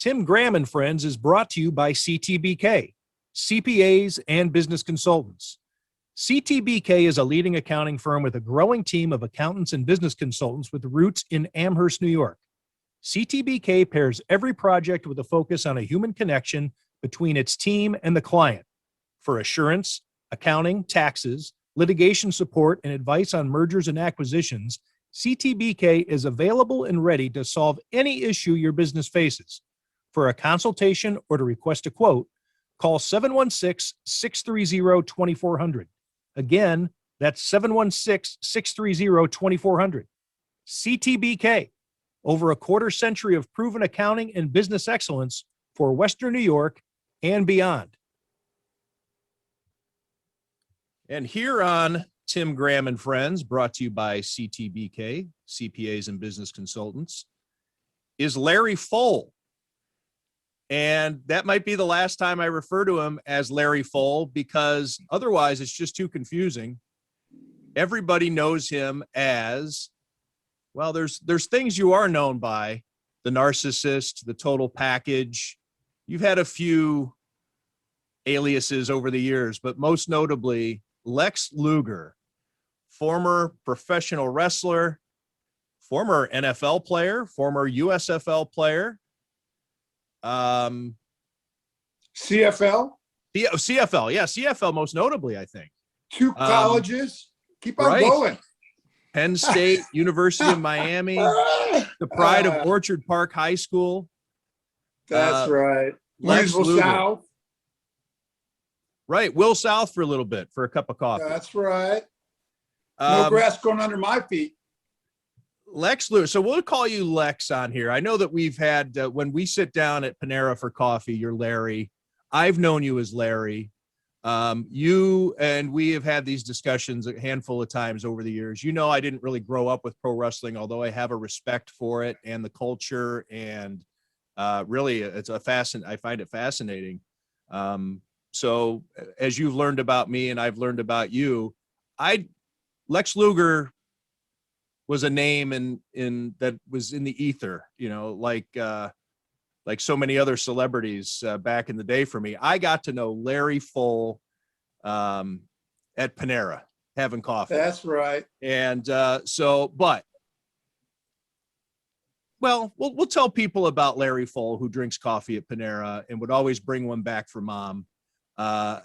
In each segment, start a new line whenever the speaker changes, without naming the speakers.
Tim Graham and Friends is brought to you by CTBK, CPAs and business consultants. CTBK is a leading accounting firm with a growing team of accountants and business consultants with roots in Amherst, New York. CTBK pairs every project with a focus on a human connection between its team and the client. For assurance, accounting, taxes, litigation support, and advice on mergers and acquisitions, CTBK is available and ready to solve any issue your business faces. For a consultation or to request a quote, call 716-630-2400. Again, that's 716-630-2400. CTBK, over a quarter century of proven accounting and business excellence for Western New York and beyond. And here on Tim Graham and Friends, brought to you by CTBK, CPAs and business consultants, is Larry Fole. And that might be the last time I refer to him as Larry Fole, because otherwise it's just too confusing. Everybody knows him as, well, there's things you are known by: the narcissist, the total package. You've had a few aliases over the years, but most notably Lex Luger, former professional wrestler, former NFL player, former USFL player.
CFL?
CFL, yeah, CFL most notably, I think.
2 colleges. Keep on
right.
going.
Penn State, University of Miami, the pride of Orchard Park High School.
That's right.
Lex Luger.
South.
Right, Will South for a little bit, for a cup of coffee.
That's right. No grass growing under my feet.
Lex Luger. So we'll call you Lex on here. I know that we've had, when we sit down at Panera for coffee, you're Larry. I've known you as Larry. You and we have had these discussions a handful of times over the years. You know, I didn't really grow up with pro wrestling, although I have a respect for it and the culture. And really, I find it fascinating. So as you've learned about me and I've learned about you, Lex Luger was a name in that was in the ether, you know, like so many other celebrities back in the day for me. I got to know Larry Fole at Panera having coffee.
That's right.
And we'll tell people about Larry Fole, who drinks coffee at Panera and would always bring one back for mom. But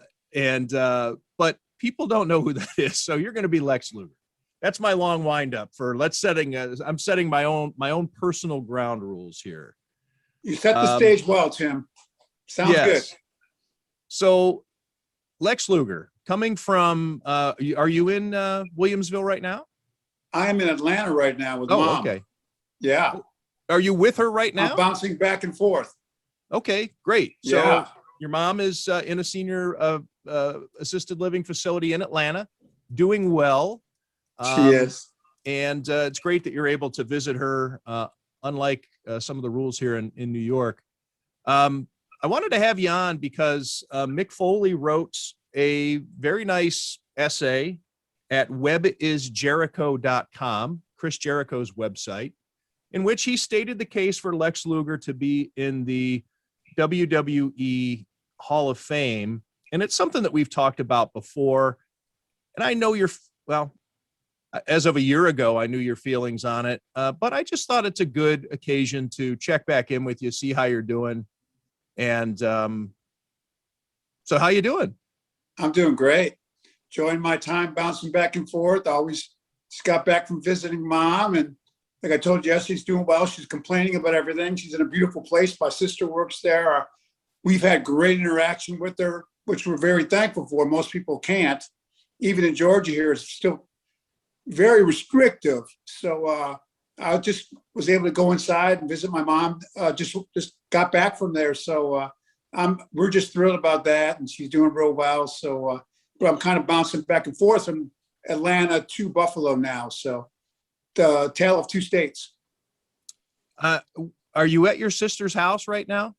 people don't know who that is. So you're going to be Lex Luger. That's my long wind up for I'm setting my own personal ground rules here.
You set the stage well, Tim. Sounds good.
So Lex Luger, coming from, are you in Williamsville right now?
I am in Atlanta right now with Mom.
Okay.
Yeah.
Are you with her right now?
I'm bouncing back and forth.
Okay, great. So
yeah.
Your mom is in a senior assisted living facility in Atlanta, doing well.
She is.
And it's great that you're able to visit her, unlike some of the rules here in New York. I wanted to have you on because Mick Foley wrote a very nice essay at webisjericho.com, Chris Jericho's website, in which he stated the case for Lex Luger to be in the WWE Hall of Fame. And it's something that we've talked about before. And I know as of a year ago, I knew your feelings on it, but I just thought it's a good occasion to check back in with you, see how you're doing. And so how you doing?
I'm doing great. Enjoying my time bouncing back and forth. I always just got back from visiting Mom. And like I told you, she's doing well. She's complaining about everything. She's in a beautiful place. My sister works there. We've had great interaction with her, which we're very thankful for. Most people can't. Even in Georgia here, it's still very restrictive. So I just was able to go inside and visit my mom. Just got back from there. So we're just thrilled about that. And she's doing real well. So but I'm kind of bouncing back and forth from Atlanta to Buffalo now. So the tale of 2 states.
Are you at your sister's house right now?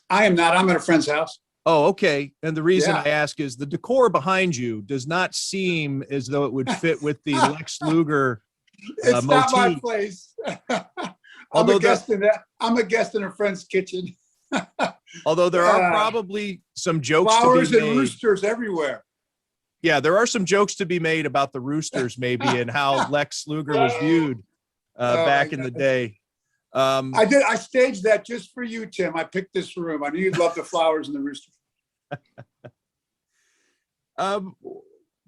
I am not. I'm at a friend's house.
Oh, okay. And the reason I ask is the decor behind you does not seem as though it would fit with the Lex Luger
it's
motif.
Not my place. I'm a guest in a friend's kitchen.
Although there are probably some jokes
flowers
to be
and
made.
roosters everywhere.
Yeah, there are some jokes to be made about the Roosters, maybe, and how Lex Luger was viewed back in the day.
I staged that just for you, Tim. I picked this room. I knew you'd love the flowers and the roosters.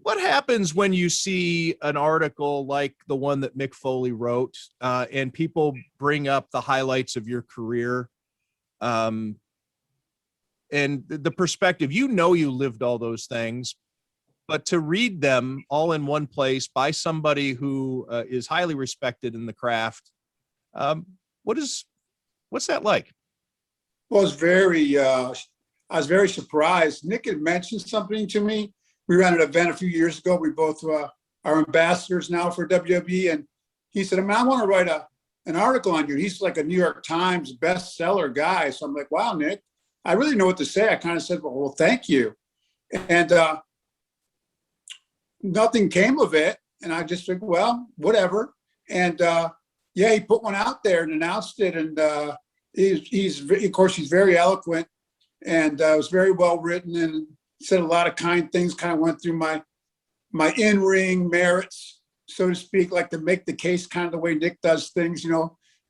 What happens when you see an article like the one that Mick Foley wrote, and people bring up the highlights of your career, and the perspective? You lived all those things, but to read them all in one place by somebody who is highly respected in the craft, what's that like?
Well, I was very surprised. Nick had mentioned something to me. We ran an event a few years ago. We both are ambassadors now for WWE. And he said, I want to write an article on you. He's like a New York Times bestseller guy. So I'm like, wow, Nick, I really know what to say. I kind of said, well, thank you. And nothing came of it. And I just think, well, whatever. And he put one out there and announced it. And he's very eloquent, and it was very well written, and said a lot of kind things. Kind of went through my in-ring merits, so to speak, like to make the case kind of the way Nick does things,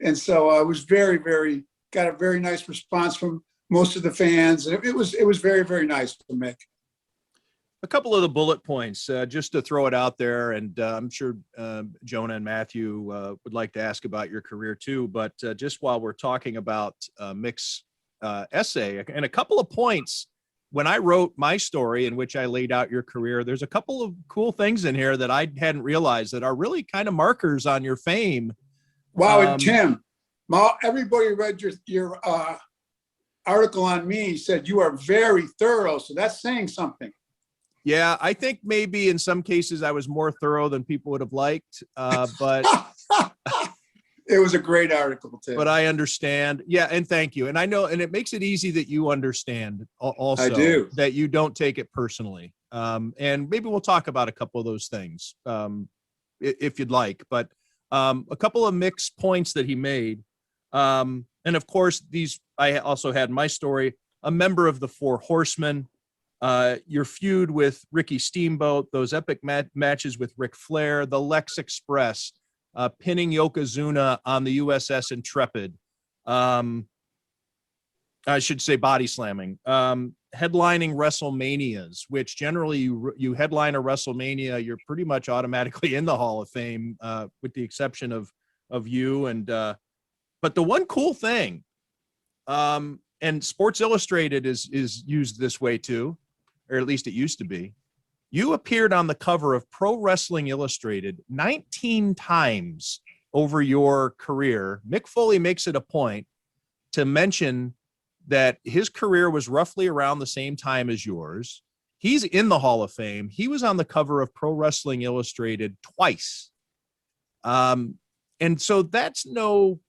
And so I was got a very nice response from most of the fans. And it was very, very nice to Mick.
A couple of the bullet points, just to throw it out there, and I'm sure Jonah and Matthew would like to ask about your career too, but just while we're talking about Mick's essay, and a couple of points, when I wrote my story in which I laid out your career, there's a couple of cool things in here that I hadn't realized that are really kind of markers on your fame.
Wow, and Tim, everybody read your article on me, said you are very thorough, so that's saying something.
Yeah, I think maybe in some cases I was more thorough than people would have liked, but
it was a great article, Tim.
But I understand. Yeah, and thank you. And I know, and it makes it easy that you understand also.
I do.
That you don't take it personally. And maybe we'll talk about a couple of those things if you'd like. But a couple of mixed points that he made. And of course, I also had my story, a member of the Four Horsemen. Your feud with Ricky Steamboat, those epic matches with Ric Flair, the Lex Express, pinning Yokozuna on the USS Intrepid. I should say body slamming. Headlining WrestleManias, which generally you headline a WrestleMania, you're pretty much automatically in the Hall of Fame, with the exception of you. And but the one cool thing, and Sports Illustrated is used this way too, or at least it used to be. You appeared on the cover of Pro Wrestling Illustrated 19 times over your career. Mick Foley makes it a point to mention that his career was roughly around the same time as yours. He's in the Hall of Fame. He was on the cover of Pro Wrestling Illustrated twice. And so that's no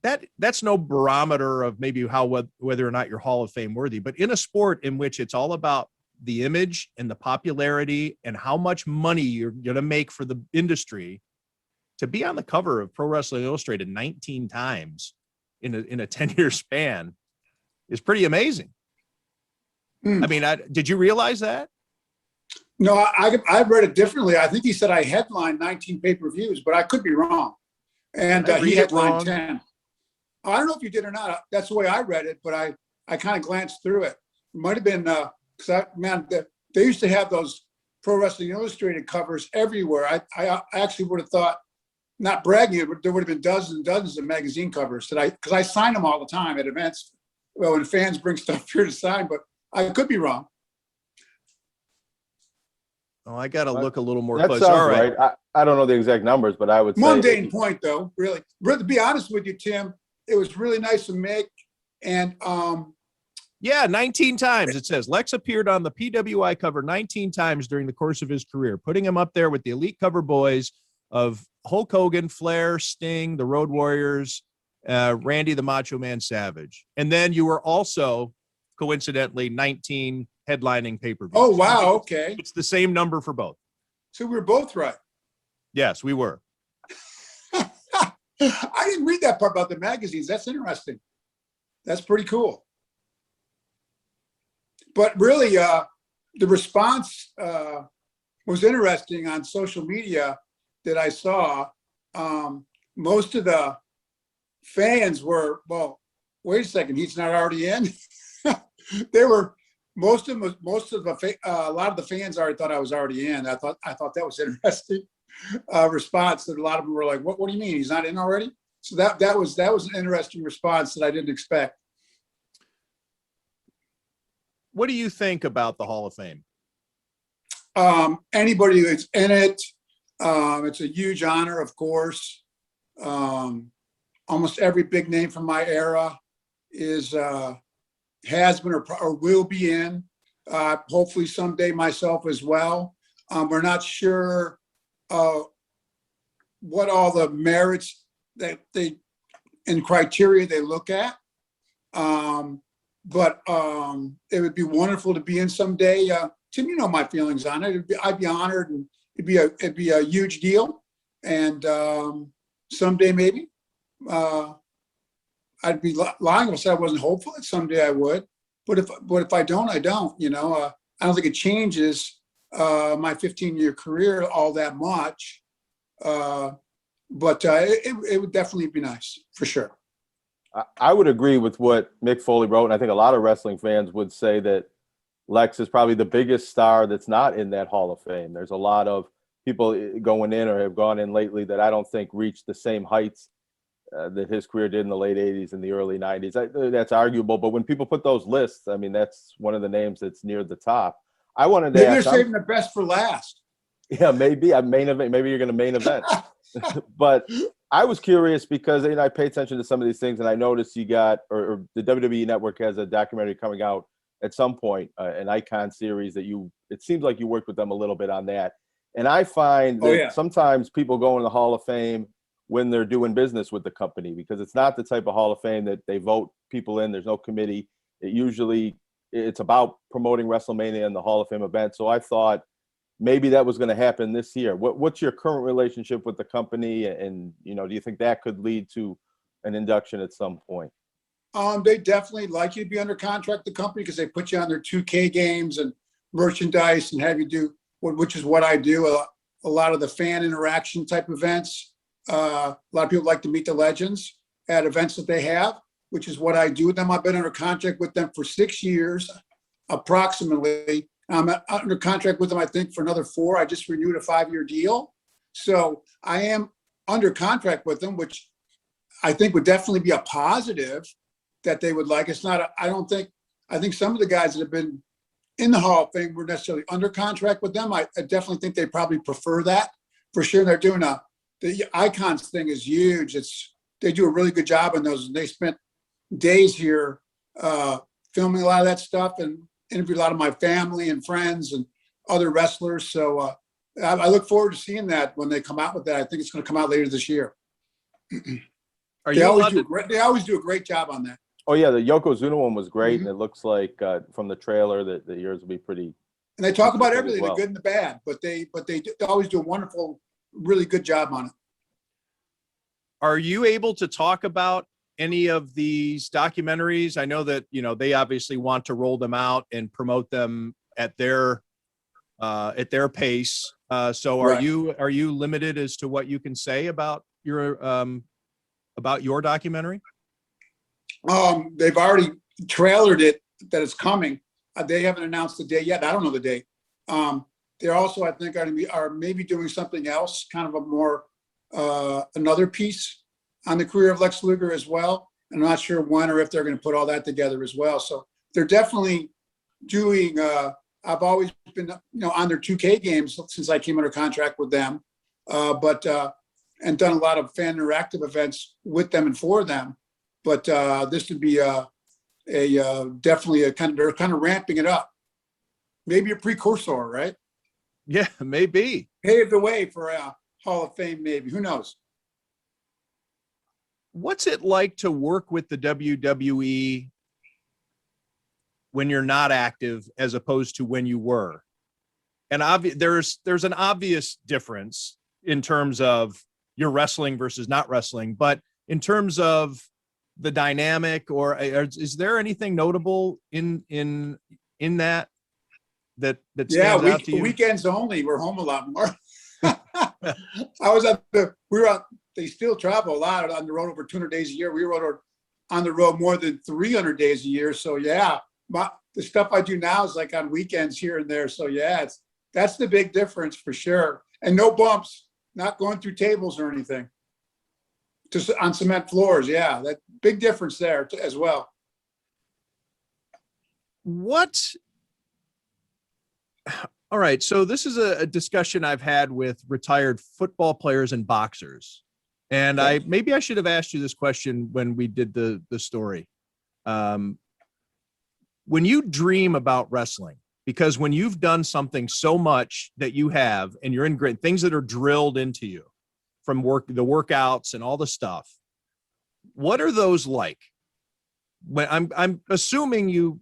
barometer of maybe whether or not you're Hall of Fame worthy, but in a sport in which it's all about the image and the popularity and how much money you're going to make for the industry, to be on the cover of Pro Wrestling Illustrated 19 times in a 10-year span is pretty amazing. I mean, did you realize that?
No, I read it differently. I think he said I headlined 19 pay-per-views, but I could be wrong. And he headlined 10. I don't know if you did or not. That's the way I read it, but I kind of glanced through it. It might have been because they used to have those Pro Wrestling Illustrated covers everywhere. I actually would have thought, not bragging, but there would have been dozens and dozens of magazine covers because I sign them all the time at events. Well, when fans bring stuff here to sign, but I could be wrong.
Oh, I got to look a little more
that
close.
Sounds
all right.
I don't know the exact numbers, but I would say
mundane point though, really. To be honest with you, Tim, it was really nice to make. And
yeah, 19 times. It says Lex appeared on the PWI cover 19 times during the course of his career, putting him up there with the elite cover boys of Hulk Hogan, Flair, Sting, the Road Warriors, Randy the Macho Man Savage. And then you were also, coincidentally, 19 headlining pay-per-views.
Oh, wow. Okay.
It's the same number for both.
So we were both right.
Yes, we were.
I didn't read that part about the magazines. That's interesting. That's pretty cool. But really, the response was interesting on social media that I saw. Most of the fans were, well, wait a second, he's not already in. They were, a lot of the fans already thought I was already in. I thought that was interesting response. That a lot of them were like, what do you mean he's not in already? So that was an interesting response that I didn't expect.
What do you think about the Hall of Fame?
Anybody that's in it, it's a huge honor, of course. Almost every big name from my era has been or will be in. Hopefully someday myself as well. We're not sure what all the merits that and criteria they look at. But it would be wonderful to be in someday. Tim, you know my feelings on it. I'd be honored, and it'd be a huge deal. And someday maybe. I'd be lying if I said I wasn't hopeful that someday I would. But if I don't, I don't. I don't think it changes my 15-year career all that much. But it would definitely be nice, for sure.
I would agree with what Mick Foley wrote, and I think a lot of wrestling fans would say that Lex is probably the biggest star that's not in that Hall of Fame. There's a lot of people going in or have gone in lately that I don't think reached the same heights that his career did in the late 80s and the early 90s. That's arguable, but when people put those lists, I mean, that's one of the names that's near the top. I wanted to
maybe
ask,
they're saving the best for last.
Yeah, maybe a main event. Maybe you're going to main event. But I was curious because I pay attention to some of these things, and I noticed you got, or the WWE Network has a documentary coming out at some point, an Icon series that it seems like you worked with them a little bit on that. And I find that sometimes people go in the Hall of Fame when they're doing business with the company, because it's not the type of Hall of Fame that they vote people in. There's no committee. It's about promoting WrestleMania and the Hall of Fame event. So I thought maybe that was going to happen this year. What's your current relationship with the company? And, do you think that could lead to an induction at some point?
They definitely like you to be under contract with the company because they put you on their 2K games and merchandise and have you do, which is what I do, a lot of the fan interaction type events. A lot of people like to meet the legends at events that they have, which is what I do with them. I've been under contract with them for 6 years, approximately. I'm under contract with them, I think, for another 4. I just renewed a 5-year deal. So I am under contract with them, which I think would definitely be a positive that they would like. It's not, I think some of the guys that have been in the Hall of Fame were necessarily under contract with them. I definitely think they probably prefer that for sure. They're doing the Icons thing is huge. They do a really good job on those. They spent days here filming a lot of that stuff and interviewed a lot of my family and friends and other wrestlers. So I look forward to seeing that when they come out with that. I think it's going to come out later this year. They always do a great job on that.
Oh yeah, the Yokozuna one was great, and it looks like from the trailer that yours will be pretty.
And they talk about everything, the good and the bad, but they always do a wonderful, really good job on it.
Are you able to talk about any of these documentaries? I know that they obviously want to roll them out and promote them at their pace. So are you limited as to what you can say about your documentary?
They've already trailered it that it's coming. They haven't announced the date yet. I don't know the date. They're also, I think, are maybe doing something else, kind of a more another piece on the career of Lex Luger as well. I'm not sure when or if they're going to put all that together as well. So they're definitely doing. I've always been, on their 2K games since I came under contract with them, and done a lot of fan interactive events with them and for them. But this would be definitely they're kind of ramping it up. Maybe a precursor, right?
Yeah, maybe.
Paved the way for a Hall of Fame, maybe. Who knows?
What's it like to work with the WWE when you're not active as opposed to when you were? And there's an obvious difference in terms of your wrestling versus not wrestling, but in terms of the dynamic, or is there anything notable in that stands out to you?
Weekends only. We're home a lot more. I was they still travel a lot on the road over 200 days a year. We were on the road more than 300 days a year. So yeah, the stuff I do now is like on weekends here and there. So yeah, that's the big difference for sure. And no bumps, not going through tables or anything. Just on cement floors. Yeah, that big difference there as well.
All right. So this is a discussion I've had with retired football players and boxers. And maybe I should have asked you this question when we did the story. When you dream about wrestling, because when you've done something so much that you have, and you're in great things that are drilled into you from the workouts and all the stuff, what are those like? When I'm assuming you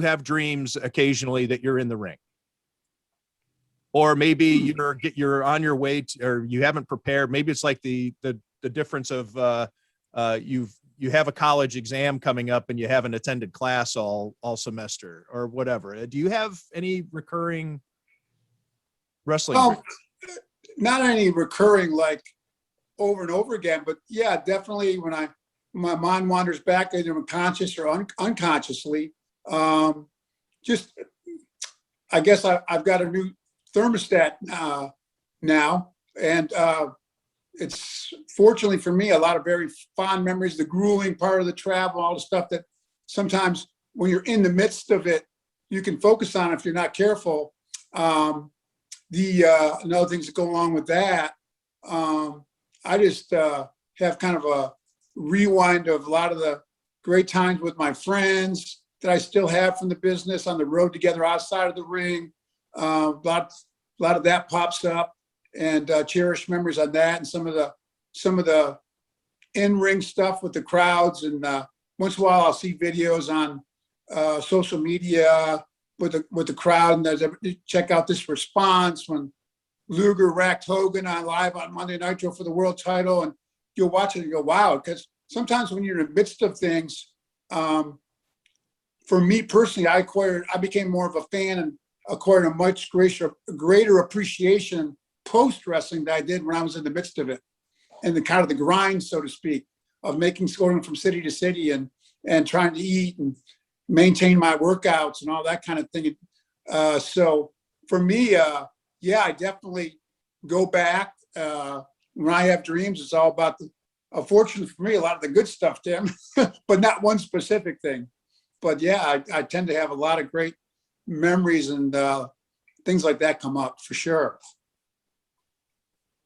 have dreams occasionally that you're in the ring, or maybe you're on your way to, or you haven't prepared. Maybe it's like the difference of you have a college exam coming up and you haven't attended class all semester or whatever. Do you have any recurring wrestling dreams?
Not any recurring like over and over again, but yeah, definitely when my mind wanders back, either conscious or unconsciously. Just, I guess I've got a new thermostat now, and it's fortunately for me a lot of very fond memories, the grueling part of the travel, all the stuff that sometimes when you're in the midst of it you can focus on if you're not careful. Another things that go along with that, I just have kind of a rewind of a lot of the great times with my friends that I still have from the business on the road together outside of the ring. A lot of that pops up, and cherished memories on that, and some of the in-ring stuff with the crowds. And once in a while, I'll see videos on social media with the crowd, and check out this response when Luger racked Hogan on live on Monday Nitro for the world title, and you'll watch it and go, wow. Because sometimes when you're in the midst of things, for me personally, I became more of a fan and acquired a much greater appreciation post wrestling that I did when I was in the midst of it, and the kind of the grind, so to speak, of going from city to city and trying to eat and maintain my workouts and all that kind of thing. So for me, I definitely go back. When I have dreams, it's all about fortunately for me, a lot of the good stuff, Tim, but not one specific thing. But yeah, I tend to have a lot of great memories, and things like that come up for sure.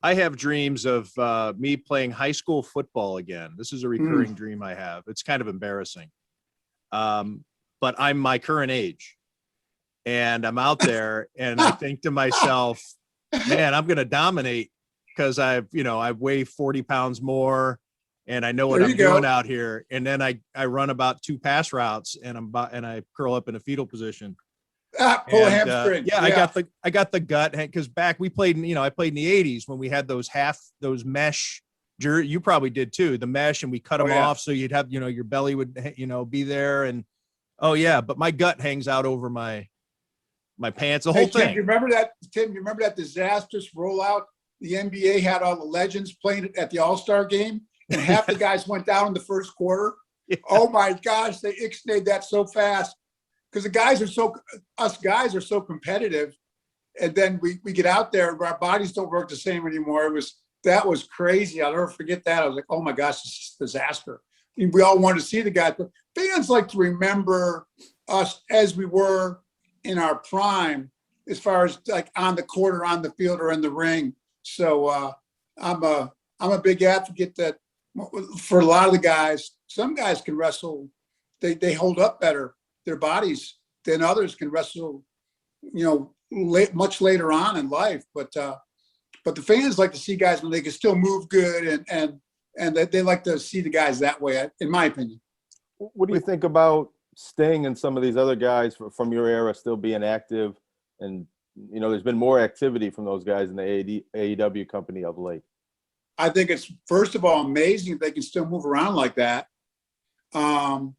I have dreams of me playing high school football again. This is a recurring dream I have. It's kind of embarrassing. But I'm my current age, and I'm out there, and I think to myself, man, I'm going to dominate, because I weigh 40 pounds more, and I know what I'm doing out here. And then I run about 2 pass routes, and I curl up in a fetal position.
Pull a hamstring.
I got the gut, because back we played, I played in the 80s when we had those mesh. You probably did too, the mesh, and we cut them off so you'd have, your belly would, be there, and but my gut hangs out over my pants, the whole thing.
Tim, you remember that disastrous rollout? The NBA had all the legends playing at the All-Star game, and half the guys went down in the first quarter. Yeah. Oh my gosh, they ixnayed that so fast, because us guys are so competitive, and then we get out there and our bodies don't work the same anymore. That was crazy. I'll never forget that. I was like, oh my gosh, this is a disaster. We all wanted to see the guys, but fans like to remember us as we were in our prime, as far as like on the court or on the field or in the ring. So I'm a big advocate that for a lot of the guys, some guys can wrestle, they hold up better, their bodies, than others can wrestle, much later on in life. But the fans like to see guys when they can still move good, and they like to see the guys that way, in my opinion.
What do you think about Sting and some of these other guys from your era still being active? And, there's been more activity from those guys in the AEW company of late.
I think it's, first of all, amazing that they can still move around like that. Of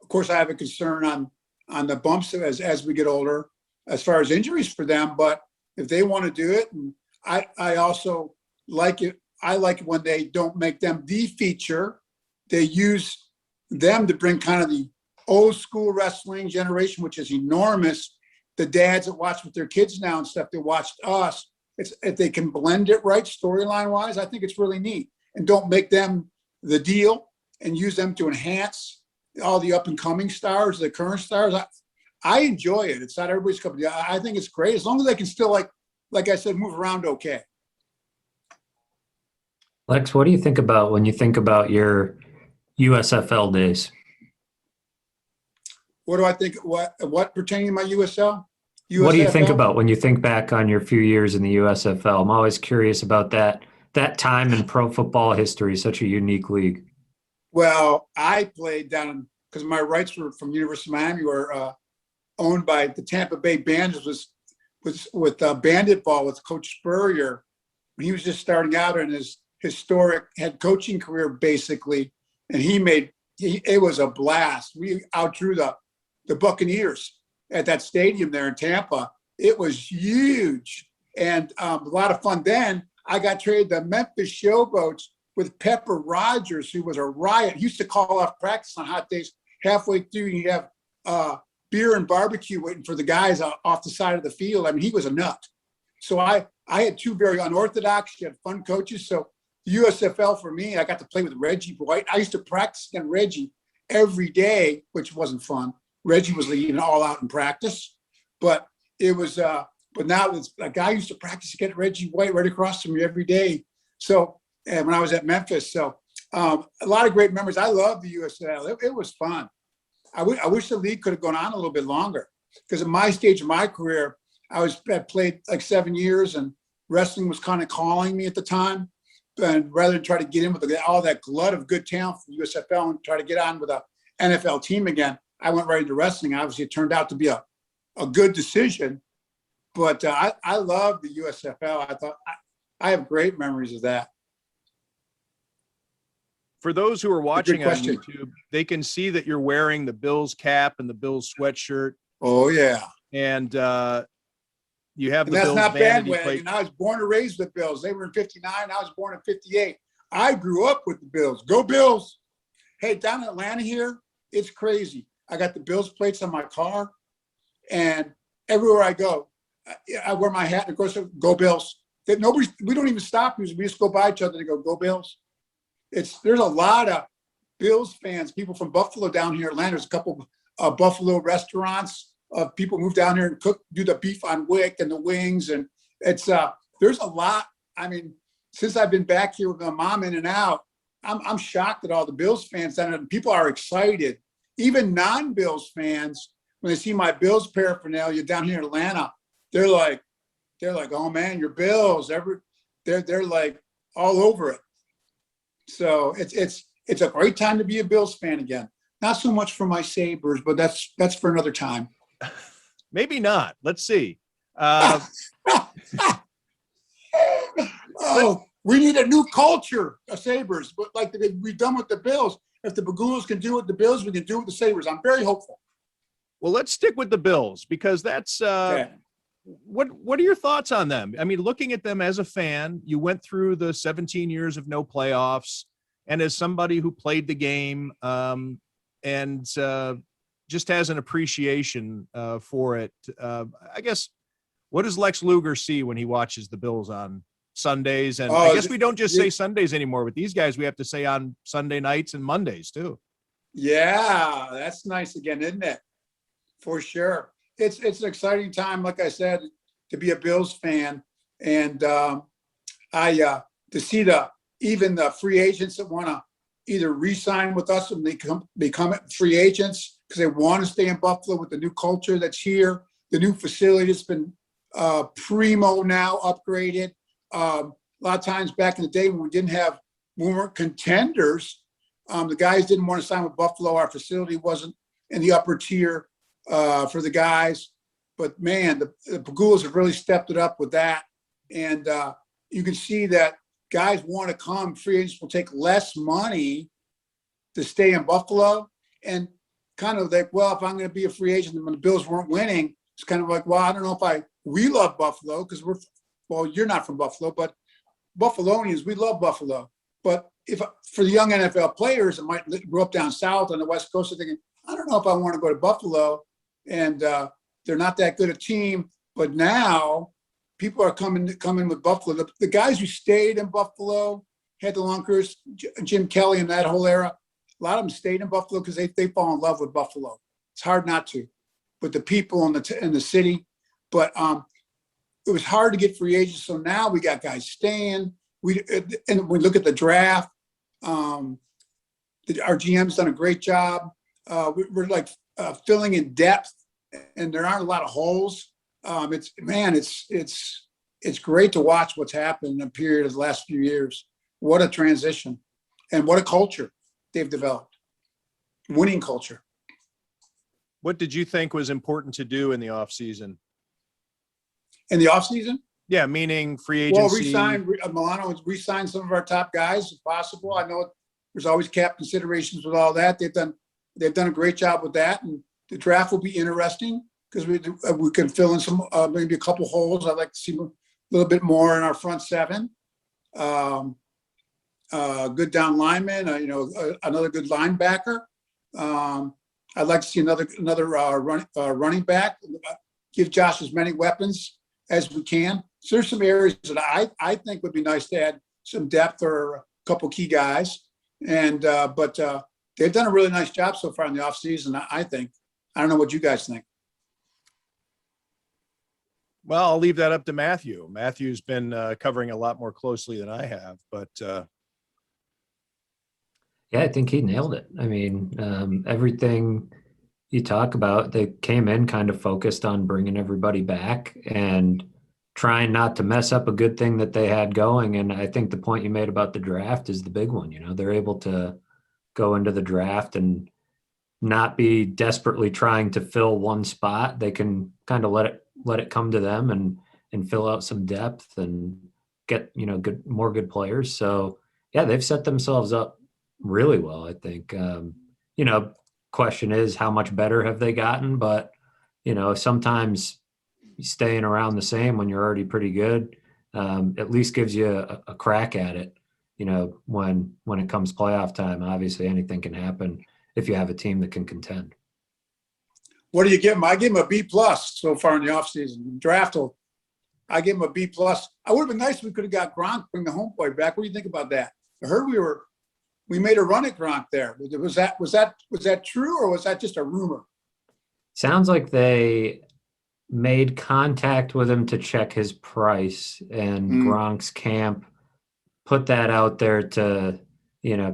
course, I have a concern on the bumps as we get older, as far as injuries for them. But if they want to do it, and I also like it. I like it when they don't make them the feature. They use them to bring kind of the old school wrestling generation, which is enormous. The dads that watch with their kids now and stuff, they watched us. If they can blend it right storyline wise, I think it's really neat. And don't make them the deal and use them to enhance all the up and coming stars, the current stars. I enjoy it. It's not everybody's cup of tea. I think it's great as long as they can still, like I said, move around okay.
Lex, what do you think about when you think about your USFL days?
What do I think? What pertaining to my USFL?
What do you think about when you think back on your few years in the USFL? I'm always curious about that time in pro football history, such a unique league.
Well, I played down because my rights were from University of Miami, were owned by the Tampa Bay Bandits. Was with Bandit Ball with Coach Spurrier when he was just starting out in his historic head coaching career, basically, and it was a blast. We outdrew the Buccaneers at that stadium there in Tampa. It was huge and a lot of fun. Then I got traded to Memphis Showboats with Pepper Rogers, who was a riot. He used to call off practice on hot days. Halfway through, you'd have beer and barbecue waiting for the guys off the side of the field. I mean, he was a nut. So I had two very unorthodox, you had fun coaches. So the USFL for me, I got to play with Reggie White. I used to practice against Reggie every day, which wasn't fun. Reggie was leaving all out in practice, but it was, but now it's a guy used to practice against Reggie White right across from me every day. So, and when I was at Memphis, so a lot of great memories. I love the USFL. It was fun. I wish the league could have gone on a little bit longer because at my stage of my career, I played like 7 years and wrestling was kind of calling me at the time. And rather than try to get in with all that glut of good talent from USFL and try to get on with a NFL team again, I went right into wrestling. Obviously, it turned out to be a good decision, but I love the USFL. I thought I have great memories of that.
For those who are watching on YouTube, they can see that you're wearing the Bills cap and the Bills sweatshirt.
Oh yeah,
and you have the
that's
Bills
not
vanity
bandwagon.
plate.
I was born and raised with the Bills. They were in '59. I was born in '58. I grew up with the Bills. Go Bills! Hey, down in Atlanta here, it's crazy. I got the Bills plates on my car, and everywhere I go, I wear my hat. And of course, go Bills. We don't even stop because we just go by each other and go Bills. There's a lot of Bills fans, people from Buffalo down here in Atlanta. There's a couple of Buffalo restaurants. People move down here and do the beef on wick and the wings, and there's a lot. I mean, since I've been back here with my mom in and out, I'm shocked at all the Bills fans down there. People are excited. Even non-Bills fans, when they see my Bills paraphernalia down here in Atlanta, they're like, oh man, your Bills. They're like all over it. So it's a great time to be a Bills fan again. Not so much for my Sabres, but that's for another time.
Maybe not. Let's see.
We need a new culture of Sabres, but like we've done with the Bills. If the Bagulas can do it with the Bills, we can do it with the Sabres. I'm very hopeful.
Well, let's stick with the Bills because that's what are your thoughts on them? I mean, looking at them as a fan, you went through the 17 years of no playoffs, and as somebody who played the game and just has an appreciation for it, I guess, what does Lex Luger see when he watches the Bills on Sundays? And I guess we don't just say Sundays anymore. With these guys, we have to say on Sunday nights and Mondays too.
Yeah, that's nice again, isn't it? For sure. It's an exciting time, like I said, to be a Bills fan. And to see even the free agents that want to either re-sign with us and become free agents because they want to stay in Buffalo with the new culture that's here, the new facility that's been primo now upgraded. A lot of times back in the day when we weren't contenders, the guys didn't want to sign with Buffalo. Our facility wasn't in the upper tier for the guys. But man, the Pagulas have really stepped it up with that. And you can see that guys want to come. Free agents will take less money to stay in Buffalo. and kind of like, well, if I'm going to be a free agent, when the Bills weren't winning, it's kind of like, well, I don't know if we love Buffalo because you're not from Buffalo, but Buffalonians, we love Buffalo. But if for the young NFL players that might grow up down south on the West Coast, they're thinking, I don't know if I want to go to Buffalo, and they're not that good a team. But now people are coming with Buffalo. The guys who stayed in Buffalo, had the long careers, Jim Kelly and that whole era, a lot of them stayed in Buffalo because they fall in love with Buffalo. It's hard not to, but the people in the city. But it was hard to get free agents. So now we got guys staying. And we look at the draft. Our GM's done a great job. We're like filling in depth, and there aren't a lot of holes. It's great to watch what's happened in a period of the last few years. What a transition, and what a culture they've developed. Winning culture.
What did you think was important to do in the offseason?
In the offseason?
Yeah, meaning free agency.
Well, Milano has re-signed some of our top guys if possible. I know there's always cap considerations with all that. They've done a great job with that, and the draft will be interesting because we can fill in some maybe a couple holes. I'd like to see a little bit more in our front seven. Good down lineman, another good linebacker. I'd like to see another running back. Give Josh as many weapons as we can. So there's some areas that I think would be nice to add some depth or a couple key guys. And but they've done a really nice job so far in the offseason, I think. I don't know what you guys think.
Well, I'll leave that up to Matthew. Matthew's been covering a lot more closely than I have, but
yeah, I think he nailed it. I mean, everything you talk about, they came in kind of focused on bringing everybody back and trying not to mess up a good thing that they had going. And I think the point you made about the draft is the big one. They're able to go into the draft and not be desperately trying to fill one spot. They can kind of let it come to them and fill out some depth and get, more good players. So yeah, they've set themselves up really well, I think. Question is how much better have they gotten? But, sometimes staying around the same when you're already pretty good, at least gives you a crack at it. When it comes playoff time, obviously anything can happen if you have a team that can contend.
What do you give him? I give him a B+ so far in the offseason. I give him a B+. I would have been nice if we could have got Gronk, bring the homeboy back. What do you think about that? I heard we made a run at Gronk there. Was that true, or was that just a rumor?
Sounds like they made contact with him to check his price, and Gronk's camp put that out there to,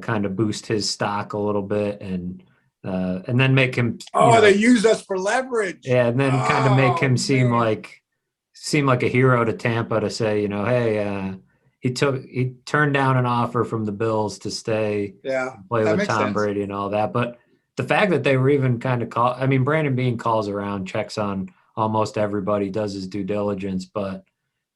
kind of boost his stock a little bit and then make him.
They use us for leverage.
Yeah, and then kind of make him seem like a hero to Tampa to say, hey, he turned down an offer from the Bills to stay, play with Tom Brady and all that. But the fact that they were even kind of Brandon Beane calls around, checks on almost everybody, does his due diligence. But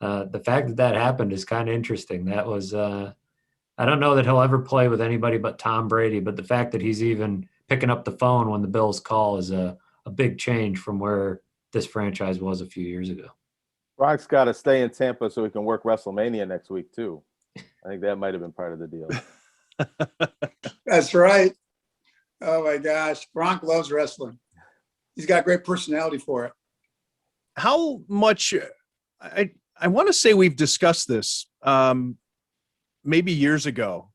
the fact that happened is kind of interesting. That was, I don't know that he'll ever play with anybody but Tom Brady, but the fact that he's even picking up the phone when the Bills call is a big change from where this franchise was a few years ago.
Gronk's got to stay in Tampa so he can work WrestleMania next week, too. I think that might have been part of the deal.
That's right. Oh, my gosh. Gronk loves wrestling. He's got great personality for it.
How much I want to say we've discussed this maybe years ago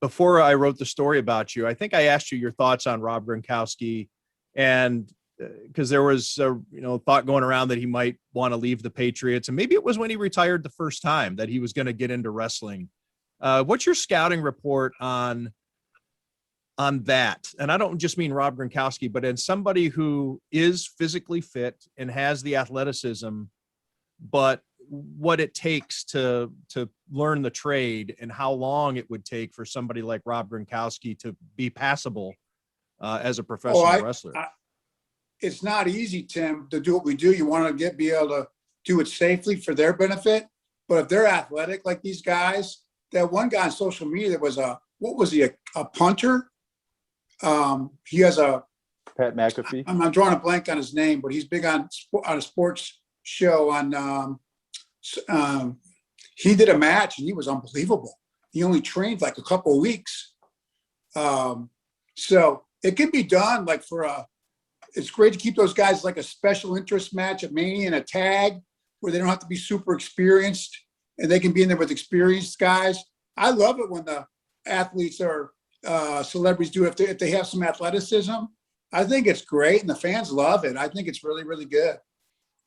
before I wrote the story about you. I think I asked you your thoughts on Rob Gronkowski, and because there was a thought going around that he might want to leave the Patriots, and maybe it was when he retired the first time that he was going to get into wrestling. What's your scouting report on that? And I don't just mean Rob Gronkowski, but in somebody who is physically fit and has the athleticism, but what it takes to learn the trade and how long it would take for somebody like Rob Gronkowski to be passable as a professional wrestler.
It's not easy, Tim, to do what we do. You want to be able to do it safely for their benefit. But if they're athletic like these guys, that one guy on social media that was a punter? He has
Pat McAfee.
I'm drawing a blank on his name, but he's big on a sports show he did a match and he was unbelievable. He only trained like a couple of weeks. So it can be done like it's great to keep those guys like a special interest match, a Mania and a tag where they don't have to be super experienced and they can be in there with experienced guys. I love it when the athletes or celebrities do, if they have some athleticism. I think it's great and the fans love it. I think it's really, really good.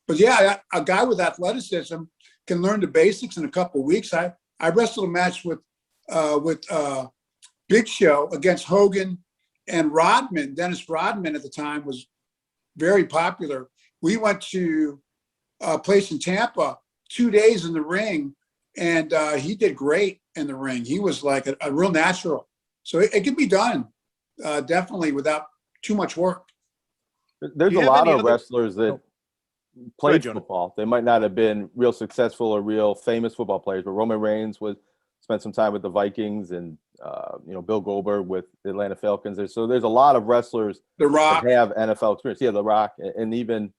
But yeah, a guy with athleticism can learn the basics in a couple of weeks. I wrestled a match with Big Show against Hogan and Rodman. Dennis Rodman at the time was very popular. We went to a place in Tampa, 2 days in the ring, and he did great in the ring. He was like a real natural. So it can be done definitely without too much work.
There's a lot of wrestlers that played football. They might not have been real successful or real famous football players, but Roman Reigns spent some time with the Vikings, and Bill Goldberg with the Atlanta Falcons. There's a lot of wrestlers
The Rock
that have NFL experience. Yeah, The Rock, and even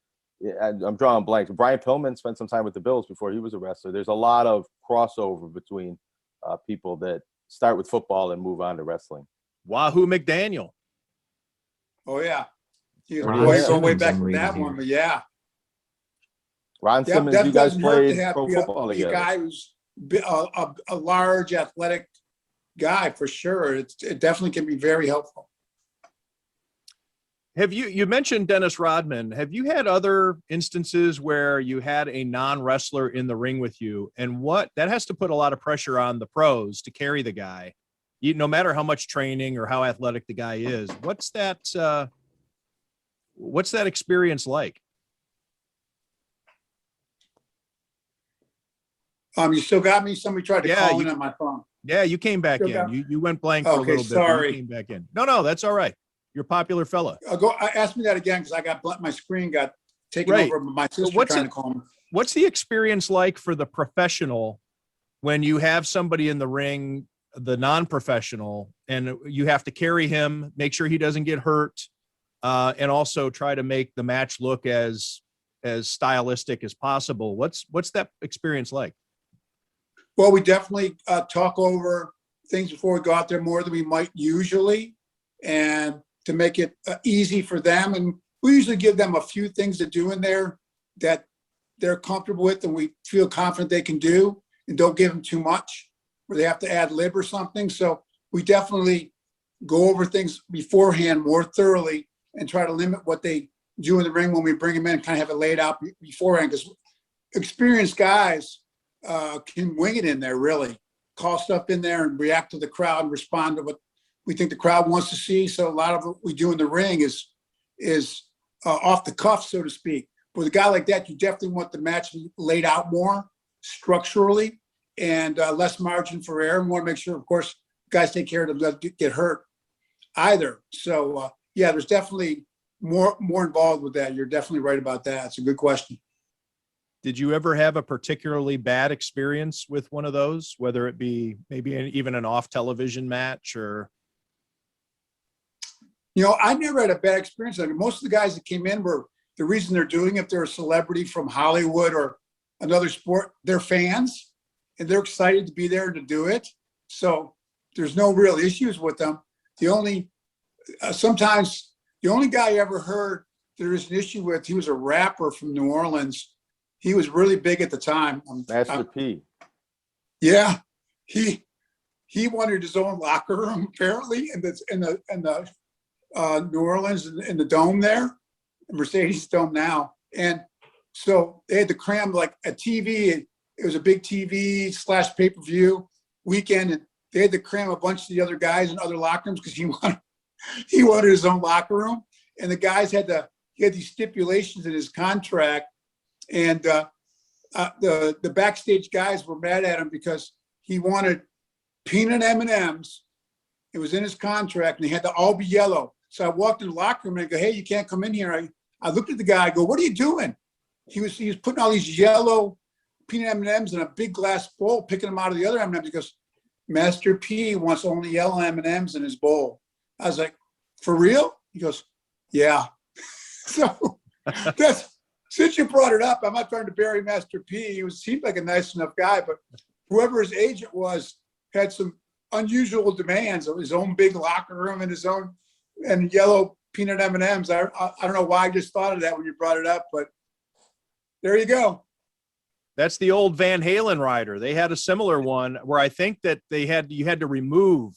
I'm drawing blanks. Brian Pillman spent some time with the Bills before he was a wrestler. There's a lot of crossover between people that start with football and move on to wrestling.
Wahoo McDaniel.
Oh yeah, he
Ron
was
Simmons
way back
I'm
in that
reading
one,
here.
but yeah.
Ron Simmons, you guys played pro football
Be
together.
a guy who's a large athletic guy for sure. It definitely can be very helpful.
Have you mentioned Dennis Rodman? Have you had other instances where you had a non-wrestler in the ring with you, and that has to put a lot of pressure on the pros to carry the guy, no matter how much training or how athletic the guy is? What's that experience like?
You still got me? Somebody tried to call in on my phone.
Yeah, you came back
Still
in. You went blank for a little bit.
Sorry.
But you came back in. No, that's all right. You're a popular fella.
Ask me that again because my screen got taken over by my sister trying to call me.
What's the experience like for the professional when you have somebody in the ring, the non-professional, and you have to carry him, make sure he doesn't get hurt, and also try to make the match look as stylistic as possible? What's that experience like?
Well, we definitely talk over things before we go out there more than we might usually, and to make it easy for them. And we usually give them a few things to do in there that they're comfortable with and we feel confident they can do, and don't give them too much where they have to ad lib or something. So we definitely go over things beforehand more thoroughly and try to limit what they do in the ring when we bring them in, kind of have it laid out beforehand, because experienced guys can wing it in there, really call stuff in there and react to the crowd and respond to what we think the crowd wants to see. So a lot of what we do in the ring is off the cuff, so to speak. But with a guy like that, you definitely want the match laid out more structurally and less margin for error. We want to make sure, of course, guys take care of them, doesn't get hurt either. So yeah, there's definitely more involved with that. You're definitely right about that. It's a good question.
Did you ever have a particularly bad experience with one of those, whether it be maybe even an off television match or?
I never had a bad experience. I mean, most of the guys that came in were, the reason they're doing it, if they're a celebrity from Hollywood or another sport, they're fans and they're excited to be there to do it. So there's no real issues with them. The only, sometimes the only guy I ever heard there is an issue with, he was a rapper from New Orleans. He was really big at the time.
Master P.
Yeah, he wanted his own locker room apparently in the New Orleans in the dome there, Mercedes Dome now. And so they had to cram like a TV. It was a big TV / pay-per-view weekend, and they had to cram a bunch of the other guys in other locker rooms because he wanted his own locker room. And the guys he had these stipulations in his contract. And the backstage guys were mad at him because he wanted peanut M&Ms. It was in his contract, and they had to all be yellow. So I walked in the locker room and I go, "Hey, you can't come in here." I looked at the guy. I go, "What are you doing?" He was putting all these yellow peanut M&Ms in a big glass bowl, picking them out of the other M&Ms. He goes, "Master P wants only yellow M&Ms in his bowl." I was like, for real? He goes, yeah. So since you brought it up, I'm not trying to bury Master P. He seemed like a nice enough guy, but whoever his agent was had some unusual demands of his own big locker room and his own and yellow peanut M&Ms. I don't know why I just thought of that when you brought it up, but there you go.
That's the old Van Halen rider. They had a similar one where I think that you had to remove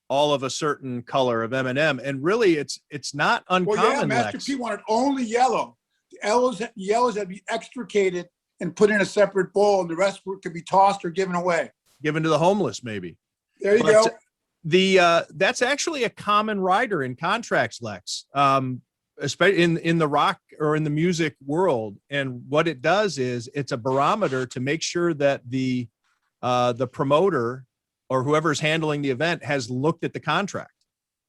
all of a certain color of M&M, and really it's not uncommon.
Well, yeah, Master
Lex.
P wanted only yellow. The yellows had to be extricated and put in a separate bowl, and the rest could be tossed or given away.
Given to the homeless, maybe.
There you go.
That's actually a common rider in contracts, Lex. Especially in the rock or in the music world. And what it does is it's a barometer to make sure that the promoter or whoever's handling the event has looked at the contract.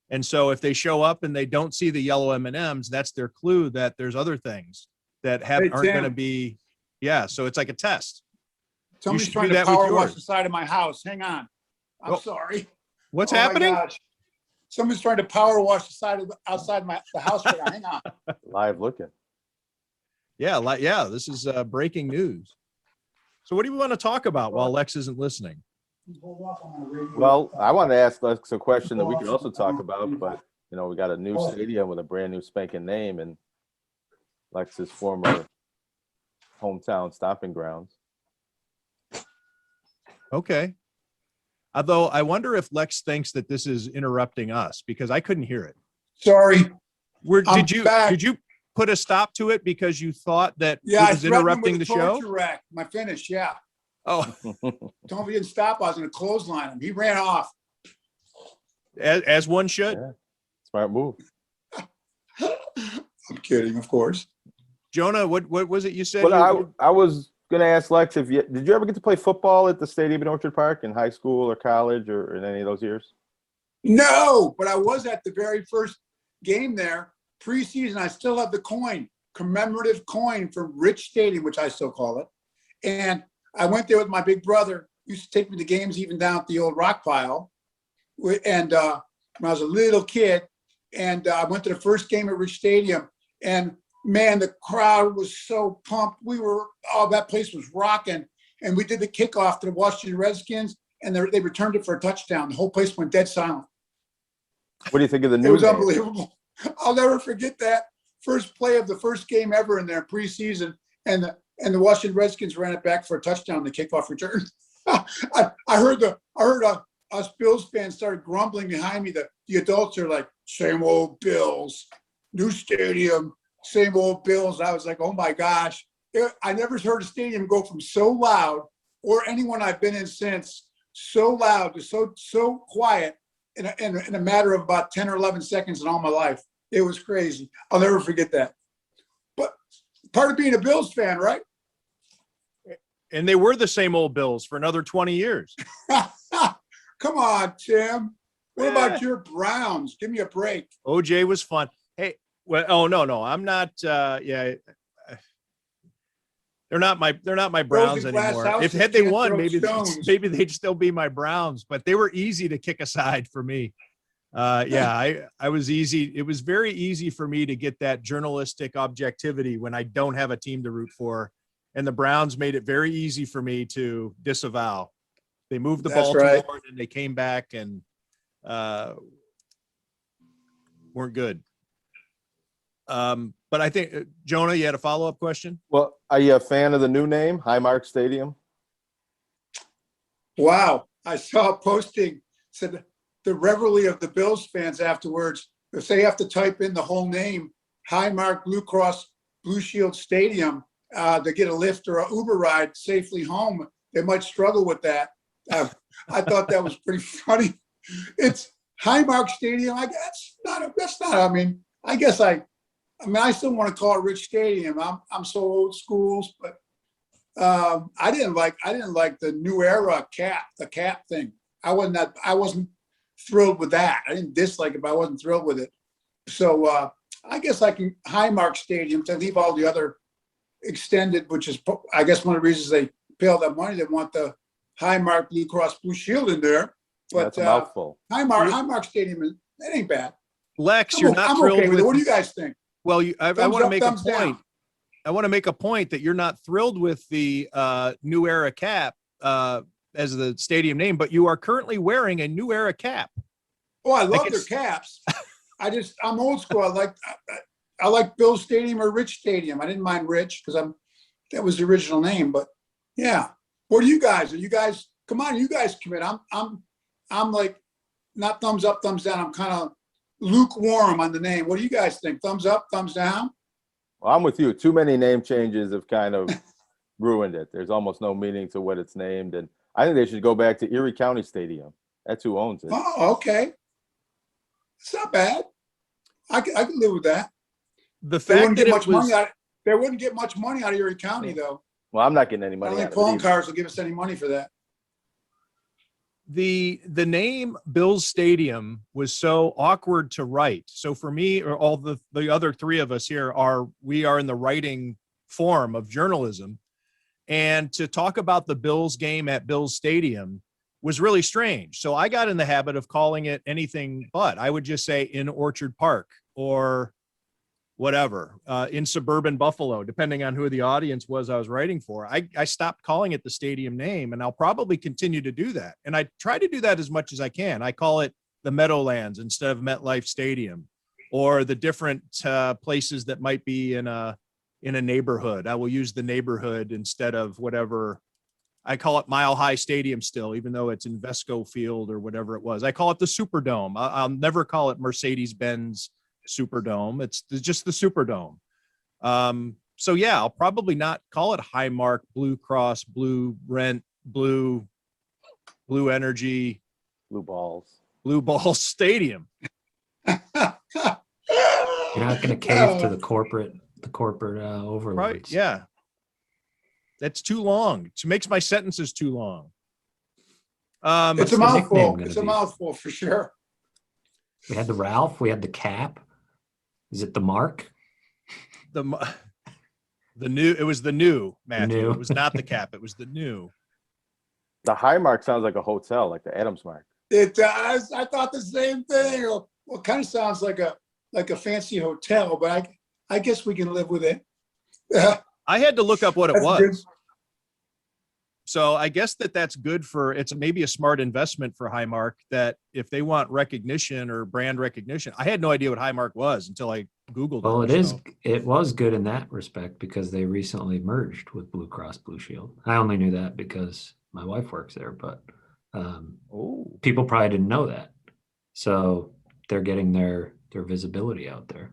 And so if they show up and they don't see the yellow M&Ms, that's their clue that there's other things that aren't going to be. Yeah. So it's like a test.
Somebody's trying to power wash the side of my house. Hang on. I'm sorry.
What's happening?
My gosh. Someone's trying to power wash the side of outside the house. Hang on.
Live looking.
Yeah. This is breaking news. So what do you want to talk about while Lex isn't listening?
Well, I want to ask Lex a question that we could also talk about, but we got a new stadium with a brand new spanking name and Lex's former hometown stomping grounds.
Okay. Although I wonder if Lex thinks that this is interrupting us because I couldn't hear it.
Sorry.
Did you put a stop to it because you thought that it was interrupting the show?
Rack. My finish, yeah.
Oh.
Told me he didn't stop. I was going to clothesline him. He ran off.
As one should.
Yeah. Smart move.
I'm kidding, of course.
Jonah, what was it you said?
Well, I was going to ask Lex, did you ever get to play football at the stadium in Orchard Park in high school or college or in any of those years?
No, but I was at the very first game there. Preseason, I still have the commemorative coin from Rich Stadium, which I still call it. And I went there with my big brother. He used to take me to games even down at the old rock pile. And when I was a little kid, and I went to the first game at Rich Stadium. And man, the crowd was so pumped. That place was rocking. And we did the kickoff to the Washington Redskins, and they returned it for a touchdown. The whole place went dead silent.
What do you think of the new?
It was unbelievable. I'll never forget that first play of the first game ever in their preseason, and the Washington Redskins ran it back for a touchdown. The kickoff return. I heard us Bills fans started grumbling behind me. The adults are like, "Same old Bills, new stadium, same old Bills." I was like, "Oh my gosh!" I never heard a stadium go from so loud, or anyone I've been in since, so loud to so quiet in a matter of about 10 or 11 seconds in all my life. It was crazy. I'll never forget that. But part of being a Bills fan, right?
And they were the same old Bills for another 20 years.
Come on, Tim. What about your Browns? Give me a break.
OJ was fun. Hey, well, no. I'm not. They're not my Browns anymore. If had they won, maybe they'd still be my Browns. But they were easy to kick aside for me. I was easy. It was very easy for me to get that journalistic objectivity when I don't have a team to root for. And the Browns made it very easy for me to disavow. They moved the ball forward and they came back and weren't good. But I think, Jonah, you had a follow-up question?
Well, are you a fan of the new name, Highmark Stadium?
Wow. I saw a posting, said the revelry of the Bills fans afterwards, if they have to type in the whole name, Highmark Blue Cross Blue Shield Stadium, to get a Lyft or an Uber ride safely home, they might struggle with that. I thought that was pretty funny. It's Highmark Stadium. I still want to call it Rich Stadium. I'm so old school, but I didn't like the new era the cap thing. I wasn't thrilled with that. I didn't dislike it, but I wasn't thrilled with it. So I guess I can Highmark Stadium to leave all the other extended, which is I guess one of the reasons they pay all that money. They want the Highmark Blue Cross Blue Shield in there. But
that's a mouthful.
Highmark Stadium, that ain't bad.
Lex, you're not
I'm
thrilled
okay with it.
with.
What do you guys think?
Well, I
Thumbs
want to
up,
make a
thumbs
point.
down.
I want to make a point that you're not thrilled with the New Era cap as the stadium name, but you are currently wearing a New Era cap.
Oh, I love
Like
their
it's-
caps. I'm old school. I like Bill Stadium or Rich Stadium. I didn't mind Rich because that was the original name. But yeah, what are you guys? Come on, you guys commit. I'm like not thumbs up, thumbs down. I'm kind of lukewarm on the name. What do you guys think? Thumbs up, thumbs down?
Well, I'm with you. Too many name changes have kind of ruined it. There's almost no meaning to what it's named, and I think they should go back to Erie County Stadium. That's who owns it.
Oh, okay. It's not bad. I can live with that.
The
They
fact
wouldn't
that
get
it
much
was
money out. They wouldn't get much money out of Erie County, though.
Well, I'm not getting any
I
money
don't
out
think
of it
Pulling
either.
Cars will give us any money for that.
the name Bills Stadium was so awkward to write. So for me, or all the other three of us here we are in the writing form of journalism, and to talk about the Bills game at Bills Stadium was really strange. So I got in the habit of calling it anything but. I would just say in Orchard Park or whatever, in suburban Buffalo, depending on who the audience was I was writing for. I stopped calling it the stadium name, and I'll probably continue to do that. And I try to do that as much as I can. I call it the Meadowlands instead of MetLife Stadium, or the different places that might be in a neighborhood. I will use the neighborhood instead of whatever. I call it Mile High Stadium still, even though it's in Vesco Field or whatever it was. I call it the Superdome. I'll never call it Mercedes-Benz Superdome. It's just the Superdome. So yeah, I'll probably not call it Highmark, Blue Cross, Blue Rent, Blue Energy,
Blue balls.
Blue Ball Stadium.
You're not going to cave to the corporate overlords.
Right? Yeah. That's too long. It makes my sentences too long.
It's a
the nickname
mouthful.
gonna
It's a
be?
mouthful for sure.
We had the Ralph. We had the cap. Is it the Mark?
The new. It was the new Matthew.
new.
It was not the cap. It was the new.
The Highmark sounds like a hotel, like the Adams Mark.
It does. I thought the same thing. Well, it kind of sounds like a fancy hotel, but I guess we can live with it.
I had to look up what it
That's
was.
good.
So I guess that's good for, it's maybe a smart investment for Highmark, that if they want recognition or brand recognition. I had no idea what Highmark was until I Googled
Well,
it.
it was good in that respect because they recently merged with Blue Cross Blue Shield. I only knew that because my wife works there, but people probably didn't know that. So they're getting their visibility out there.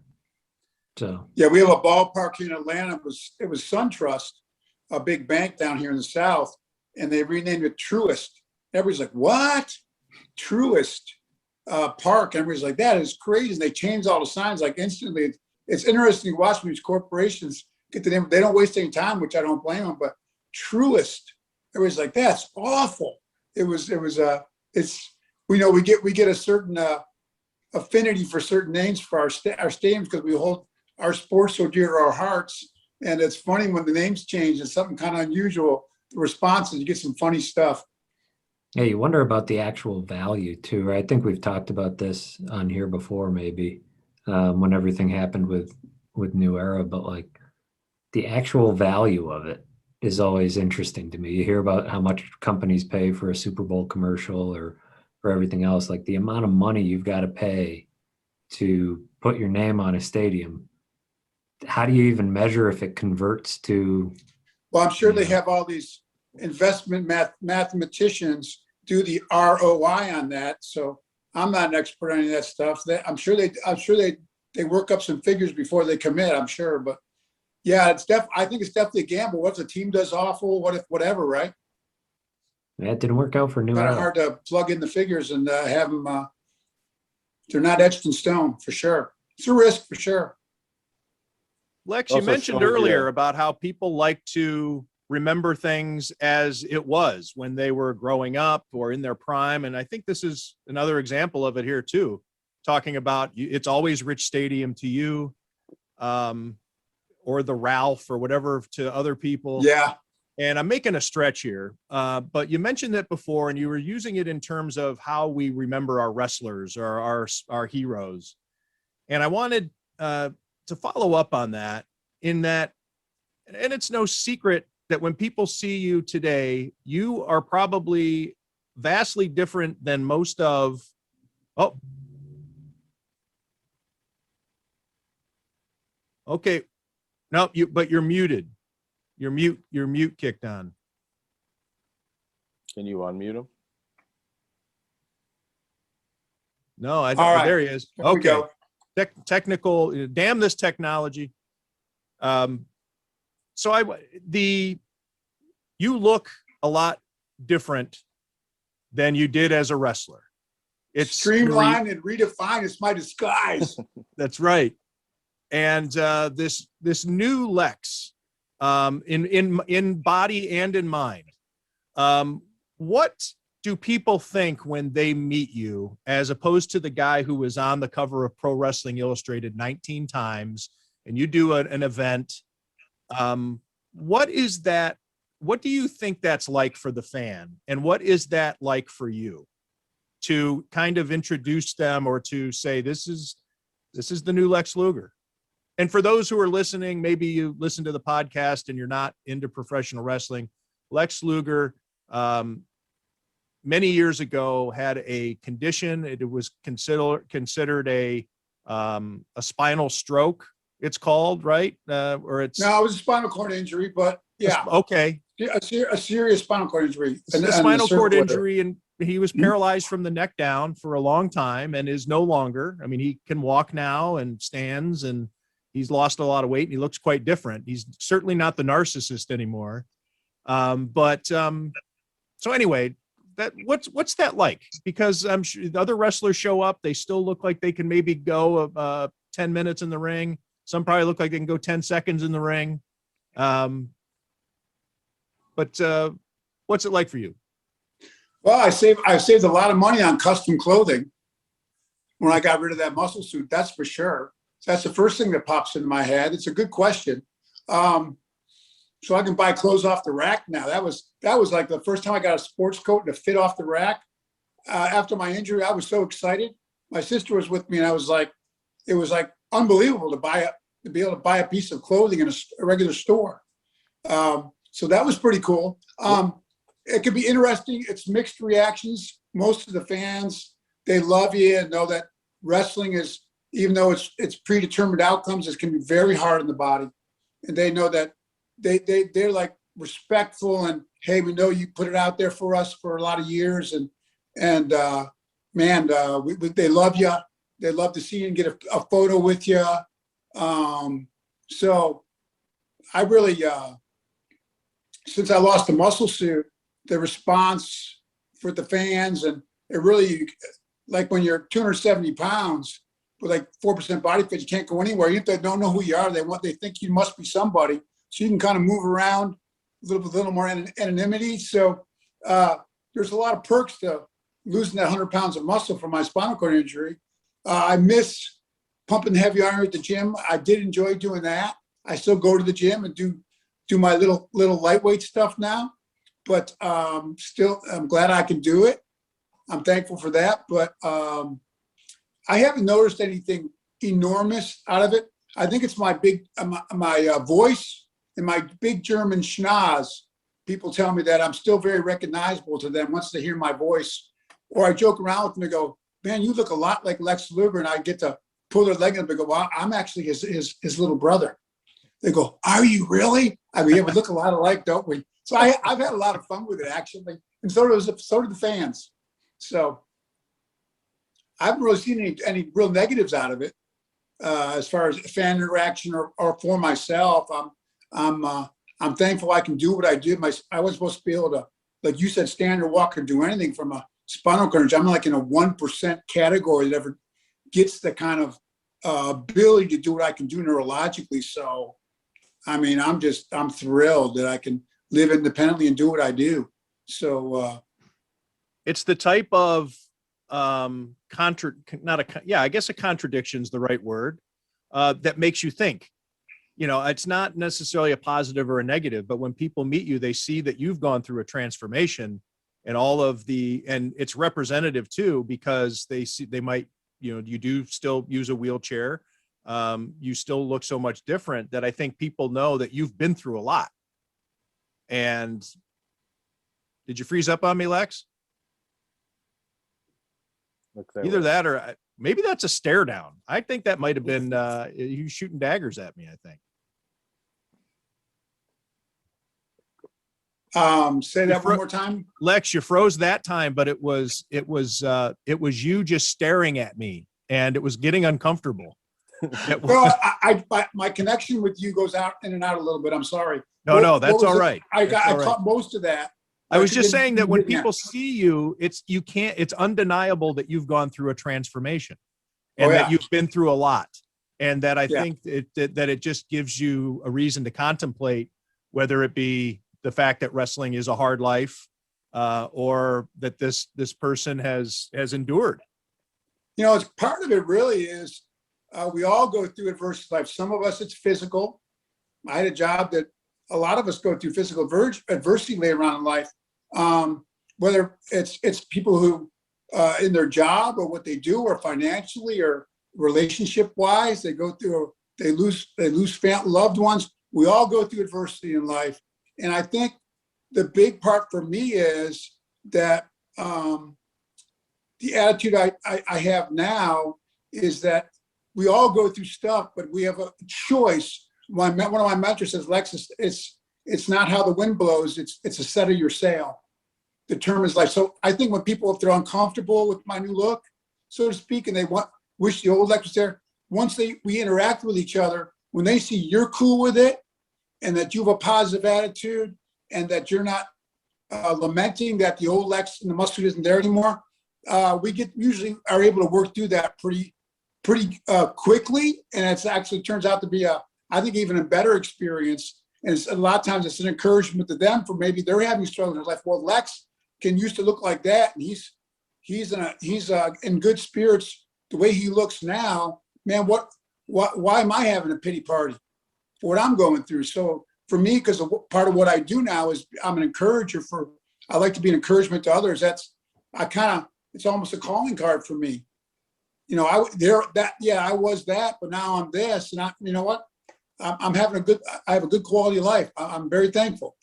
So
Yeah, we have a ballpark here in Atlanta. It was SunTrust, a big bank down here in the South, and they renamed it Truist. Everybody's like, "What? Truist Park?" Everybody's like, "That is crazy." And they changed all the signs like instantly. It's interesting to watch these corporations get the name. They don't waste any time, which I don't blame them. But Truist, everybody's like, "That's awful." It's we know we get a certain affinity for certain names for our stadiums because we hold our sports so dear to our hearts. And it's funny when the names change. It's something kind of unusual. The responses, you get some funny stuff.
yeah, you wonder about the actual value too, right? I think we've talked about this on here before, maybe when everything happened with New Era, but like the actual value of it is always interesting to me. You hear about how much companies pay for a Super Bowl commercial or everything else, like the amount of money you've got to pay to put your name on a stadium. How do you even measure if it converts to?
Well, I'm sure they have all these investment mathematicians do the ROI on that. So I'm not an expert on any of that stuff. I'm sure they work up some figures before they commit. I'm sure, but yeah, I think it's definitely a gamble. What if the team does awful? What if whatever? Right?
Yeah, it didn't work out for New
Kind
Era.
of hard to plug in the figures and have them. They're not etched in stone for sure. It's a risk for sure.
Lex, you
Also
mentioned
shows
earlier
you-
about how people like to remember things as it was when they were growing up or in their prime. And I think this is another example of it here too, talking about it's always Rich Stadium to you, or the Ralph or whatever to other people.
Yeah.
And I'm making a stretch here, but you mentioned it before, and you were using it in terms of how we remember our wrestlers or our heroes. And I wanted to follow up on that, in that, and it's no secret that when people see you today, you are probably vastly different than most of, oh, okay. No, but you're muted. Your mute kicked on.
Can you unmute him?
No, I
All right.
there he is.
There we
Okay.
go.
Technical, damn this technology. So you look a lot different than you did as a wrestler. It's
streamlined and redefined. It's my disguise.
That's right. And this new Lex, in body and in mind, what do people think when they meet you, as opposed to the guy who was on the cover of Pro Wrestling Illustrated 19 times, and you do an event? What is that? What do you think that's like for the fan? And what is that like for you, to kind of introduce them, or to say, this is the new Lex Luger? And for those who are listening, maybe you listen to the podcast and you're not into professional wrestling. Lex Luger, many years ago, had a condition. It was considered a spinal stroke. It's called, right? Or it's
No, it was a spinal cord injury, but yeah,
okay.
a serious spinal cord injury.
A spinal cord injury, and he was paralyzed from the neck down for a long time, and is no longer. I mean, he can walk now and stands, and he's lost a lot of weight, and he looks quite different. He's certainly not the narcissist anymore. So anyway, what's that like? Because I'm sure the other wrestlers show up, they still look like they can maybe go 10 minutes in the ring. Some probably look like they can go 10 seconds in the ring. But what's it like for you?
Well, I saved a lot of money on custom clothing when I got rid of that muscle suit. That's for sure. That's the first thing that pops into my head. It's a good question. So I can buy clothes off the rack now. That was like the first time I got a sports coat and a fit off the rack. After my injury, I was so excited. My sister was with me, and it was like unbelievable to be able to buy a piece of clothing in a regular store. So that was pretty cool. It could be interesting. It's mixed reactions. Most of the fans, they love you and know that wrestling is, even though it's predetermined outcomes, it can be very hard on the body. And they know that they're like respectful, and, hey, we know you put it out there for us for a lot of years. And they love you. They love to see you and get a photo with you. So I really, since I lost the muscle suit, the response for the fans, and it really, like when you're 270 pounds with like 4% body fat, you can't go anywhere. You don't know who you are. They think you must be somebody. So you can kind of move around a little more anonymity. So there's a lot of perks to losing that 100 pounds of muscle from my spinal cord injury. I miss pumping heavy iron at the gym. I did enjoy doing that. I still go to the gym and do my little lightweight stuff now, but still, I'm glad I can do it. I'm thankful for that, but I haven't noticed anything enormous out of it. I think it's my big, my voice and my big German schnoz. People tell me that I'm still very recognizable to them once they hear my voice. Or I joke around with them and go, man, you look a lot like Lex Luger. And I get to pull their leg up and go, well, I'm actually his little brother. They go, are you really? I go, yeah, we look a lot alike, don't we? So I've had a lot of fun with it, actually. And so did the fans. So I haven't really seen any real negatives out of it as far as fan interaction or for myself. I'm thankful I can do what I do. I wasn't supposed to be able to, like you said, stand or walk or do anything from a spinal cord injury. I'm like in a 1% category that ever gets the kind of ability to do what I can do neurologically. So, I mean, I'm thrilled that I can live independently and do what I do. So
it's the type of I guess a contradiction is the right word, that makes you think. You know, it's not necessarily a positive or a negative, but when people meet you, they see that you've gone through a transformation, and and it's representative too, because they might you do still use a wheelchair. You still look so much different that I think people know that you've been through a lot. And did you freeze up on me, Lex? Either that or maybe that's a stare down. I think that might have been you shooting daggers at me, I think.
Say that one more time.
Lex, you froze that time, but it was you just staring at me, and it was getting uncomfortable.
Well, my connection with you goes out in and out a little bit. I'm sorry.
No, that's all right.
I caught most of that.
I was just saying that when people see you, it's undeniable that you've gone through a transformation, and that you've been through a lot, and that I think that it just gives you a reason to contemplate whether it be the fact that wrestling is a hard life, or that this person has endured.
It's part of it really is we all go through adversity in life. Some of us, it's physical. I had a job that a lot of us go through physical adversity later on in life. Whether it's people who in their job or what they do, or financially or relationship wise, they lose loved ones. We all go through adversity in life. And I think the big part for me is that the attitude I have now is that we all go through stuff, but we have a choice. One of my mentors says, Lex, it's not how the wind blows, it's a set of your sail. Determines life. So I think when people, if they're uncomfortable with my new look, so to speak, and they wish the old Lex was there, once we interact with each other, when they see you're cool with it, and that you have a positive attitude, and that you're not lamenting that the old Lex and the mustard isn't there anymore, we usually are able to work through that pretty quickly, and it's actually turns out to be I think even a better experience. And a lot of times it's an encouragement to them for maybe they're having struggles in their life. Well, Lex used to look like that, and he's in good spirits the way he looks now. Man, why am I having a pity party for what I'm going through? So for me, because part of what I do now is I'm an encourager I like to be an encouragement to others. It's almost a calling card for me. I was that, but now I'm this, and you know what? I have a good quality of life. I'm very thankful.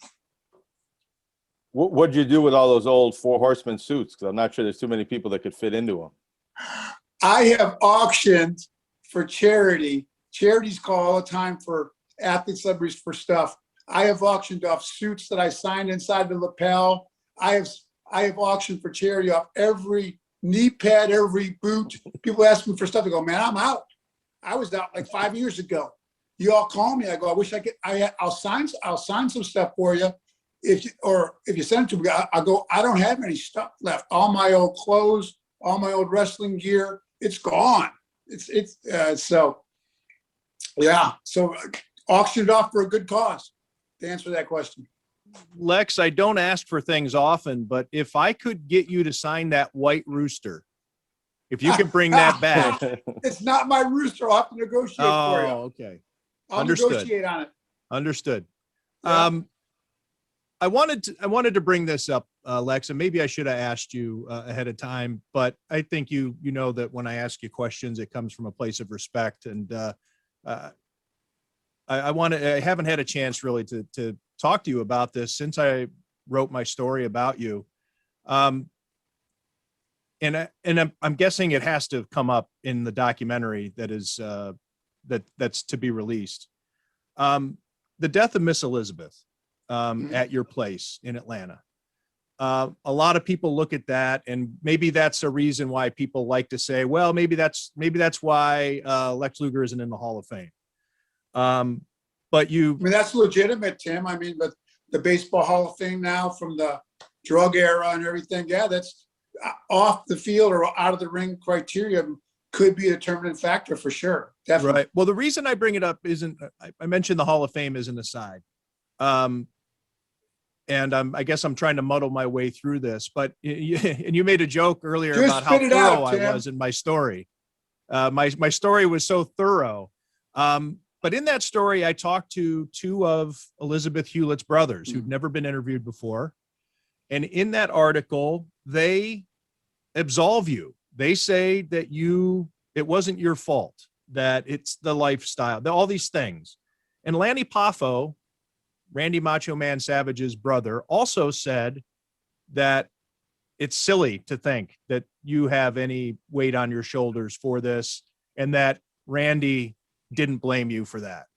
What'd you do with all those old Four Horsemen suits? Because I'm not sure there's too many people that could fit into them.
I have auctioned for charity. Charities call all the time for athletes, celebrities, for stuff. I have auctioned off suits that I signed inside the lapel. I have auctioned for charity off every knee pad, every boot. People ask me for stuff. I go, man, I'm out. I was out like 5 years ago. You all call me. I go, I wish I could. I'll sign some stuff for you. If you send it to me, I go, I don't have any stuff left. All my old clothes, all my old wrestling gear, it's gone. So auctioned off for a good cause, to answer that question.
Lex, I don't ask for things often, but if I could get you to sign that white rooster, if you could bring that back.
It's not my rooster. I'll have to negotiate for you.
Oh, okay.
I'll negotiate on it.
Understood.
Yeah.
I wanted to bring this up, Lex, and maybe I should have asked you ahead of time, but I think you know that when I ask you questions, it comes from a place of respect. And I haven't had a chance really to talk to you about this since I wrote my story about you. And I'm guessing it has to have come up in the documentary that is that's to be released. The death of Miss Elizabeth at your place in Atlanta. A lot of people look at that, and maybe that's a reason why people like to say, well, maybe that's why Lex Luger isn't in the Hall of Fame. But
that's legitimate, Tim. I mean, but the Baseball Hall of Fame now, from the drug era and everything, that's off the field or out of the ring criteria, could be a determinant factor for sure. Definitely.
Right. Well, the reason I bring it up isn't, I mentioned the Hall of Fame as an aside. And I guess I'm trying to muddle my way through this, but you made a joke earlier about how thorough I was in my story. My story was so thorough. But in that story, I talked to two of Elizabeth Hewlett's brothers who'd never been interviewed before. And in that article, they absolve you. They say that it wasn't your fault, that it's the lifestyle, all these things. And Lanny Poffo, Randy Macho Man Savage's brother, also said that it's silly to think that you have any weight on your shoulders for this, and that Randy didn't blame you for that.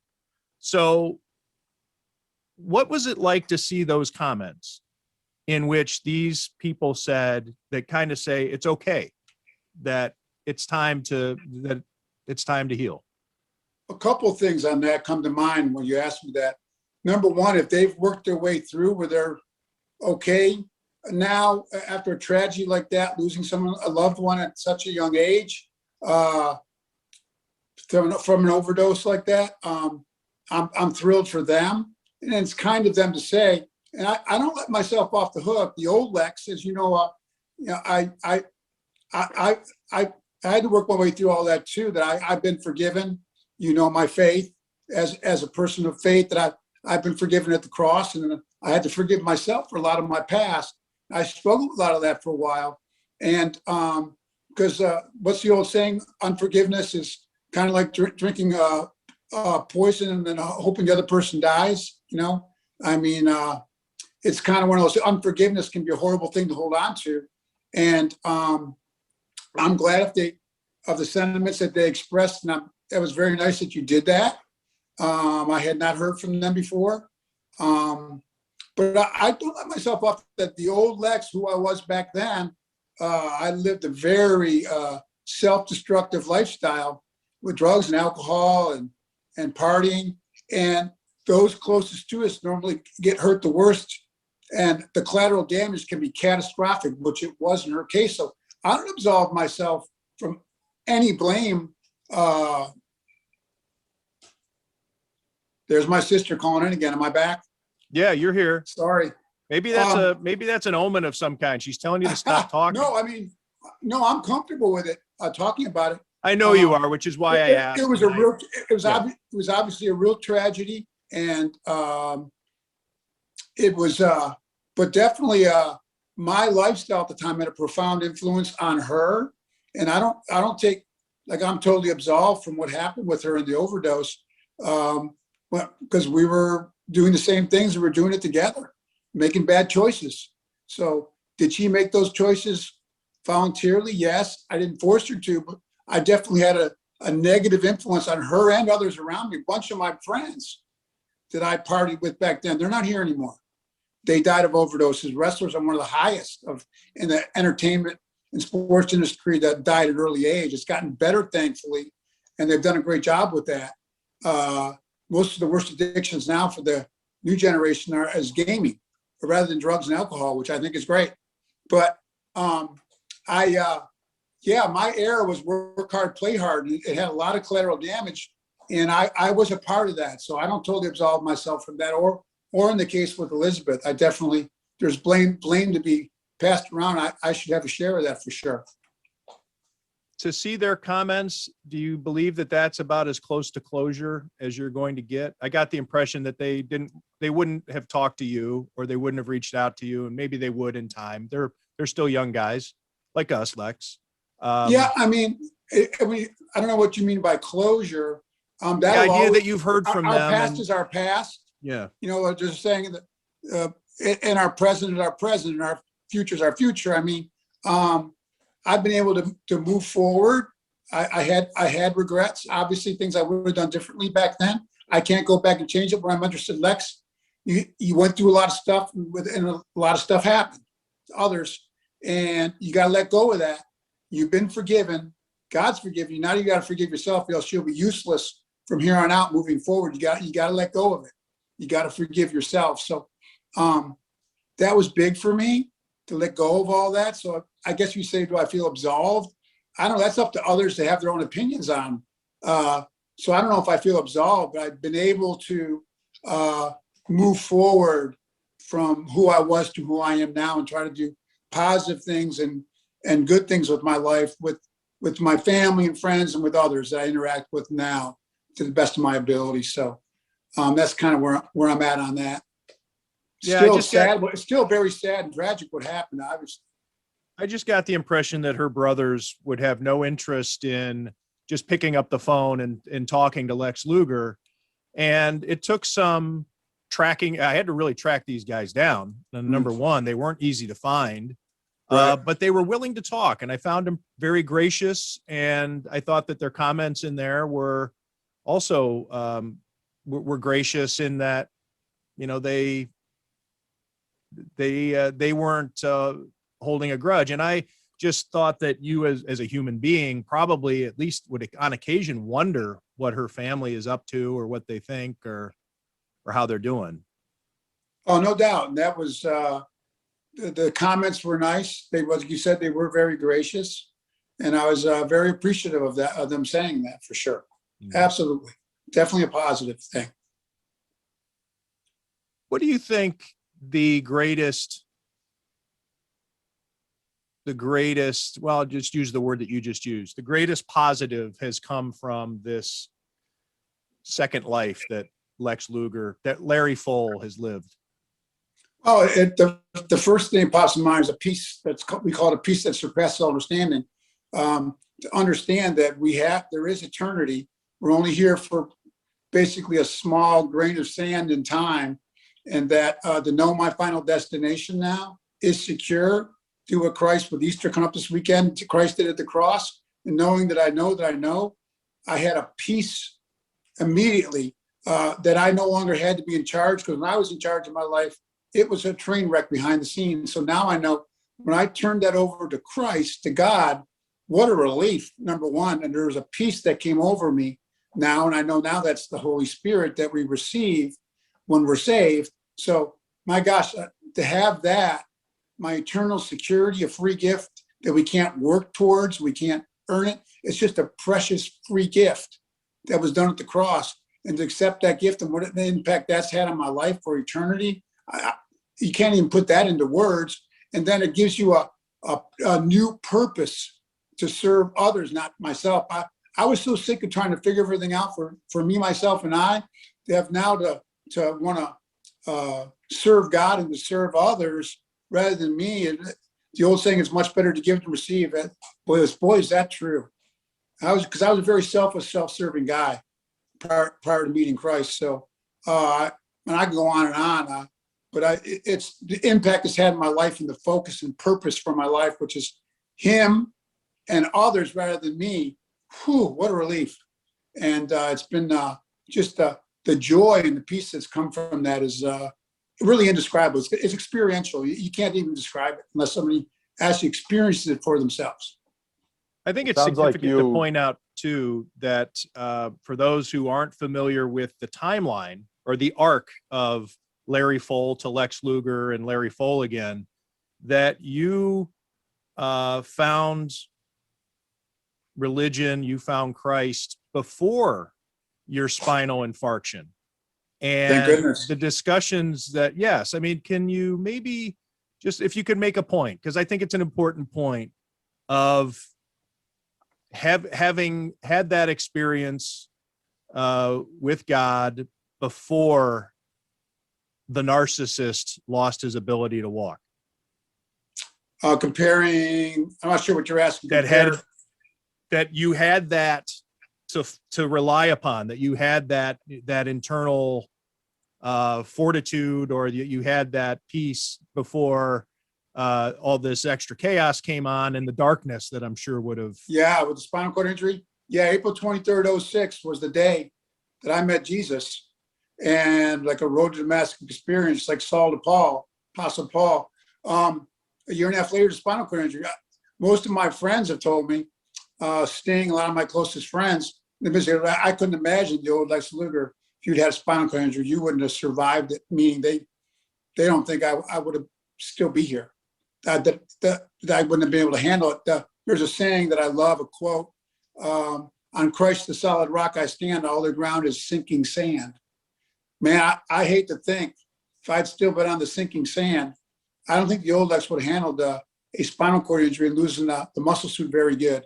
So what was it like to see those comments in which these people said, that kind of say it's okay, that it's time to heal?
A couple of things on that come to mind when you ask me that. Number one, if they've worked their way through where they're okay now after a tragedy like that, losing a loved one at such a young age, from an overdose like that, I'm thrilled for them. And it's kind of them to say, and I don't let myself off the hook. The old Lex, as you know, I had to work my way through all that too, that I've been forgiven. You know, my faith as a person of faith, that I've been forgiven at the cross, and I had to forgive myself for a lot of my past. I struggled with a lot of that for a while. And because what's the old saying? Unforgiveness is kind of like drinking poison and then hoping the other person dies. You know, I mean, it's kind of one of those. Unforgiveness can be a horrible thing to hold on to. And I'm glad of the sentiments that they expressed. And it was very nice that you did that. I had not heard from them before. But I don't let myself off that the old Lex, who I was back then, I lived a very self-destructive lifestyle with drugs and alcohol and partying. And those closest to us normally get hurt the worst. And the collateral damage can be catastrophic, which it was in her case. So I don't absolve myself from any blame. There's my sister calling in again. Am I back?
Yeah, you're here.
Sorry.
Maybe that's an omen of some kind. She's telling you to stop talking.
No, I mean, no, I'm comfortable with it, talking about it.
I know you are, which is why I asked.
It was obviously a real tragedy, and it was, but definitely my lifestyle at the time had a profound influence on her. And I don't take, like, I'm totally absolved from what happened with her in the overdose, because we were doing the same things. We were doing it together, making bad choices. So did she make those choices voluntarily? Yes. I didn't force her to, but I definitely had a negative influence on her and others around me. A bunch of my friends that I partied with back then, they're not here anymore. They died of overdoses. Wrestlers are one of the highest in the entertainment and sports industry that died at an early age. It's gotten better, thankfully, and they've done a great job with that. Most of the worst addictions now for the new generation is gaming rather than drugs and alcohol, which I think is great. But my era was work hard, play hard. It had a lot of collateral damage, and I was a part of that. So I don't totally absolve myself from that. Or in the case with Elizabeth, I definitely, there's blame to be passed around. I should have a share of that for sure.
To see their comments, do you believe that that's about as close to closure as you're going to get? I got the impression that they wouldn't have talked to you, or they wouldn't have reached out to you, and maybe they would in time. They're still young guys like us, Lex.
Yeah, I mean, I don't know what you mean by closure.
The idea that you've heard from them.
Our past is our past.
Yeah.
You know, just saying that, and our present is our present, and our future is our future. I mean, I've been able to move forward. I had regrets, obviously things I would have done differently back then. I can't go back and change it, but I'm interested. Lex, you went through a lot of stuff, and a lot of stuff happened to others, and you got to let go of that. You've been forgiven. God's forgiven you. Now you got to forgive yourself, or else you'll be useless from here on out moving forward. You got to let go of it. You got to forgive yourself. So that was big for me, to let go of all that. So I guess you say, do I feel absolved? I don't know. That's up to others to have their own opinions on. So I don't know if I feel absolved, but I've been able to move forward from who I was to who I am now, and try to do positive things and good things with my life, with my family and friends, and with others that I interact with now to the best of my ability. So that's kind of where I'm at on that.
Yeah,
Still sad, but it's still very sad and tragic what happened, obviously.
I just got the impression that her brothers would have no interest in just picking up the phone and talking to Lex Luger. And it took some tracking. I had to really track these guys down. And number one, they weren't easy to find,
Right.
but they were willing to talk. And I found them very gracious. And I thought that their comments in there were also were gracious in that, you know, they weren't holding a grudge. And I just thought that you as a human being probably at least would on occasion wonder what her family is up to or what they think or how they're doing.
Oh, no doubt. And that was, the comments were nice. They, like you said, they were very gracious. And I was very appreciative of that, of them saying that for sure. Absolutely. Definitely a positive thing.
What do you think the greatest, well, I'll just use the word that you just used, the greatest positive has come from this second life that Lex Luger, that Larry Fole has lived?
Oh, the first thing that pops in mind is a peace we call it a peace that surpasses all understanding. To understand that there is eternity. We're only here for basically a small grain of sand in time, and that to know my final destination now is secure through what Christ, with Easter coming up this weekend, Christ did at the cross, and knowing that I know, I had a peace immediately that I no longer had to be in charge, because when I was in charge of my life, it was a train wreck behind the scenes. So now I know when I turned that over to Christ, to God, what a relief, number one. And there was a peace that came over me now. And I know now that's the Holy Spirit that we receive when we're saved. So my gosh, to have that, my eternal security, a free gift that we can't work towards, we can't earn it. It's just a precious free gift that was done at the cross. And to accept that gift and what the impact that's had on my life for eternity, you can't even put that into words. And then it gives you a new purpose to serve others, not myself. I was so sick of trying to figure everything out for me, myself, and I, to have now to want to serve God and to serve others rather than me. And the old saying, it's much better to give than receive. Boy, is that true. Because I was a very selfish, self-serving guy prior to meeting Christ. So, and I can go on and on. But it's the impact it's had in my life and the focus and purpose for my life, which is him and others rather than me. Whew, what a relief. And it's been just the joy and the peace that's come from that is really indescribable. It's experiential. You can't even describe it unless somebody actually experiences it for themselves.
I think it's significant to point out, too, that for those who aren't familiar with the timeline or the arc of Larry Fole to Lex Luger and Larry Fole again, that you found religion, you found Christ before your spinal infarction. And
Thank goodness.
the discussions that, yes, I mean, can you maybe just, if you could make a point, because I think it's an important point of having had that experience with God before the narcissist lost his ability to walk.
Comparing, I'm not sure what you're asking.
That you had that to rely upon, that you had that internal fortitude, or you had that peace before all this extra chaos came on, and the darkness that I'm sure would have.
Yeah, with the spinal cord injury. Yeah, April 23rd, 2006 was the day that I met Jesus. And like a road to Damascus experience, like Saul to Paul, Apostle Paul. A year and a half later, the spinal cord injury. Most of my friends have told me, Sting, a lot of my closest friends, I couldn't imagine the old Lex Luger, if you'd had a spinal cord injury, you wouldn't have survived it. Meaning they don't think I would have still be here. That I wouldn't have been able to handle it. There's a saying that I love, a quote, on Christ the solid rock I stand, all the ground is sinking sand. Man, I hate to think if I'd still been on the sinking sand, I don't think the old Lex would have handled a spinal cord injury and losing the muscle suit very good.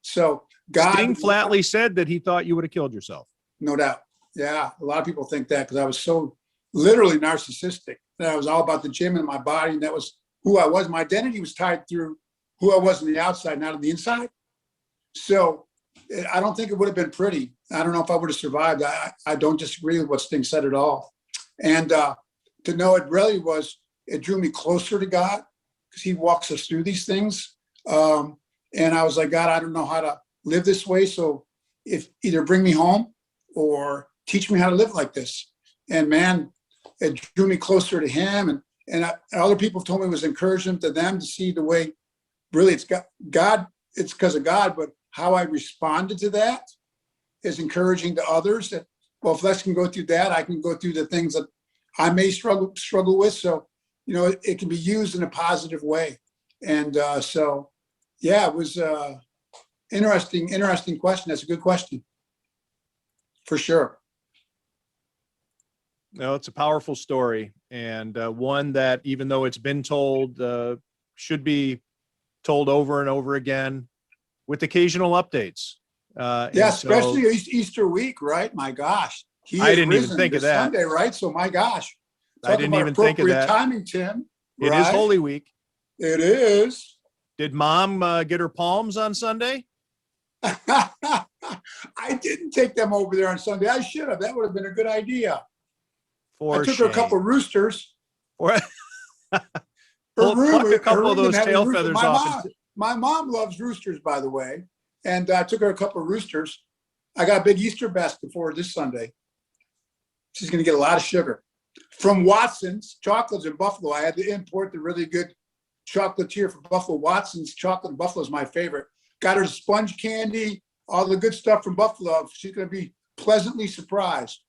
So God.
Sting flatly said that he thought you would have killed yourself.
No doubt. Yeah, a lot of people think that because I was so literally narcissistic. That I was all about the gym and my body, and that was who I was. My identity was tied through who I was on the outside, not on the inside. So I don't think it would have been pretty. I don't know if I would have survived. I don't disagree with what Sting said at all. And to know it really was, it drew me closer to God because he walks us through these things. And I was like, God, I don't know how to live this way. So if either bring me home or teach me how to live like this. And man, it drew me closer to him. And other people told me it was encouragement to them to see the way really it's God, it's because of God, but how I responded to that is encouraging to others that, well, if Lex can go through that, I can go through the things that I may struggle with. So, you know, it can be used in a positive way. And so, yeah, it was interesting question. That's a good question. For sure.
No, it's a powerful story, and one that, even though it's been told, should be told over and over again with occasional updates.
Yeah, especially Easter week, right? My gosh.
I didn't even think of that.
Sunday, right? So my gosh.
I didn't even think of that.
Timing, Tim.
It is Holy Week.
It is.
Did Mom get her palms on Sunday?
I didn't take them over there on Sunday. I should have. That would have been a good idea. I took her a couple of roosters.
Pluck a couple of those tail feathers off.
My mom loves roosters, by the way. And I took her a couple of roosters. I got a big Easter basket for her this Sunday. She's going to get a lot of sugar. From Watson's Chocolates in Buffalo, I had to import the really good chocolatier from Buffalo. Watson's Chocolate in Buffalo is my favorite. Got her sponge candy, all the good stuff from Buffalo. She's going to be pleasantly surprised.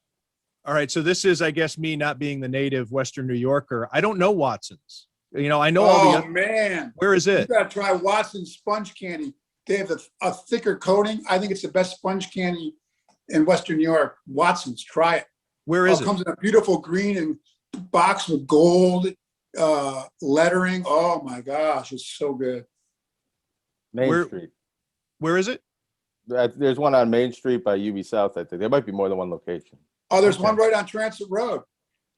All right. So this is, I guess, me not being the native Western New Yorker. I don't know Watson's. You know, I know all the.
Oh, man.
Where is it?
You got to try Watson's sponge candy. They have a thicker coating. I think it's the best sponge candy in Western New York. Watson's, try it.
Where is it?
It comes in a beautiful green and box with gold lettering. Oh my gosh, it's so good.
Main Street.
Where is it?
There's one on Main Street by UB South, I think. There might be more than one location.
Oh, there's one right on Transit Road,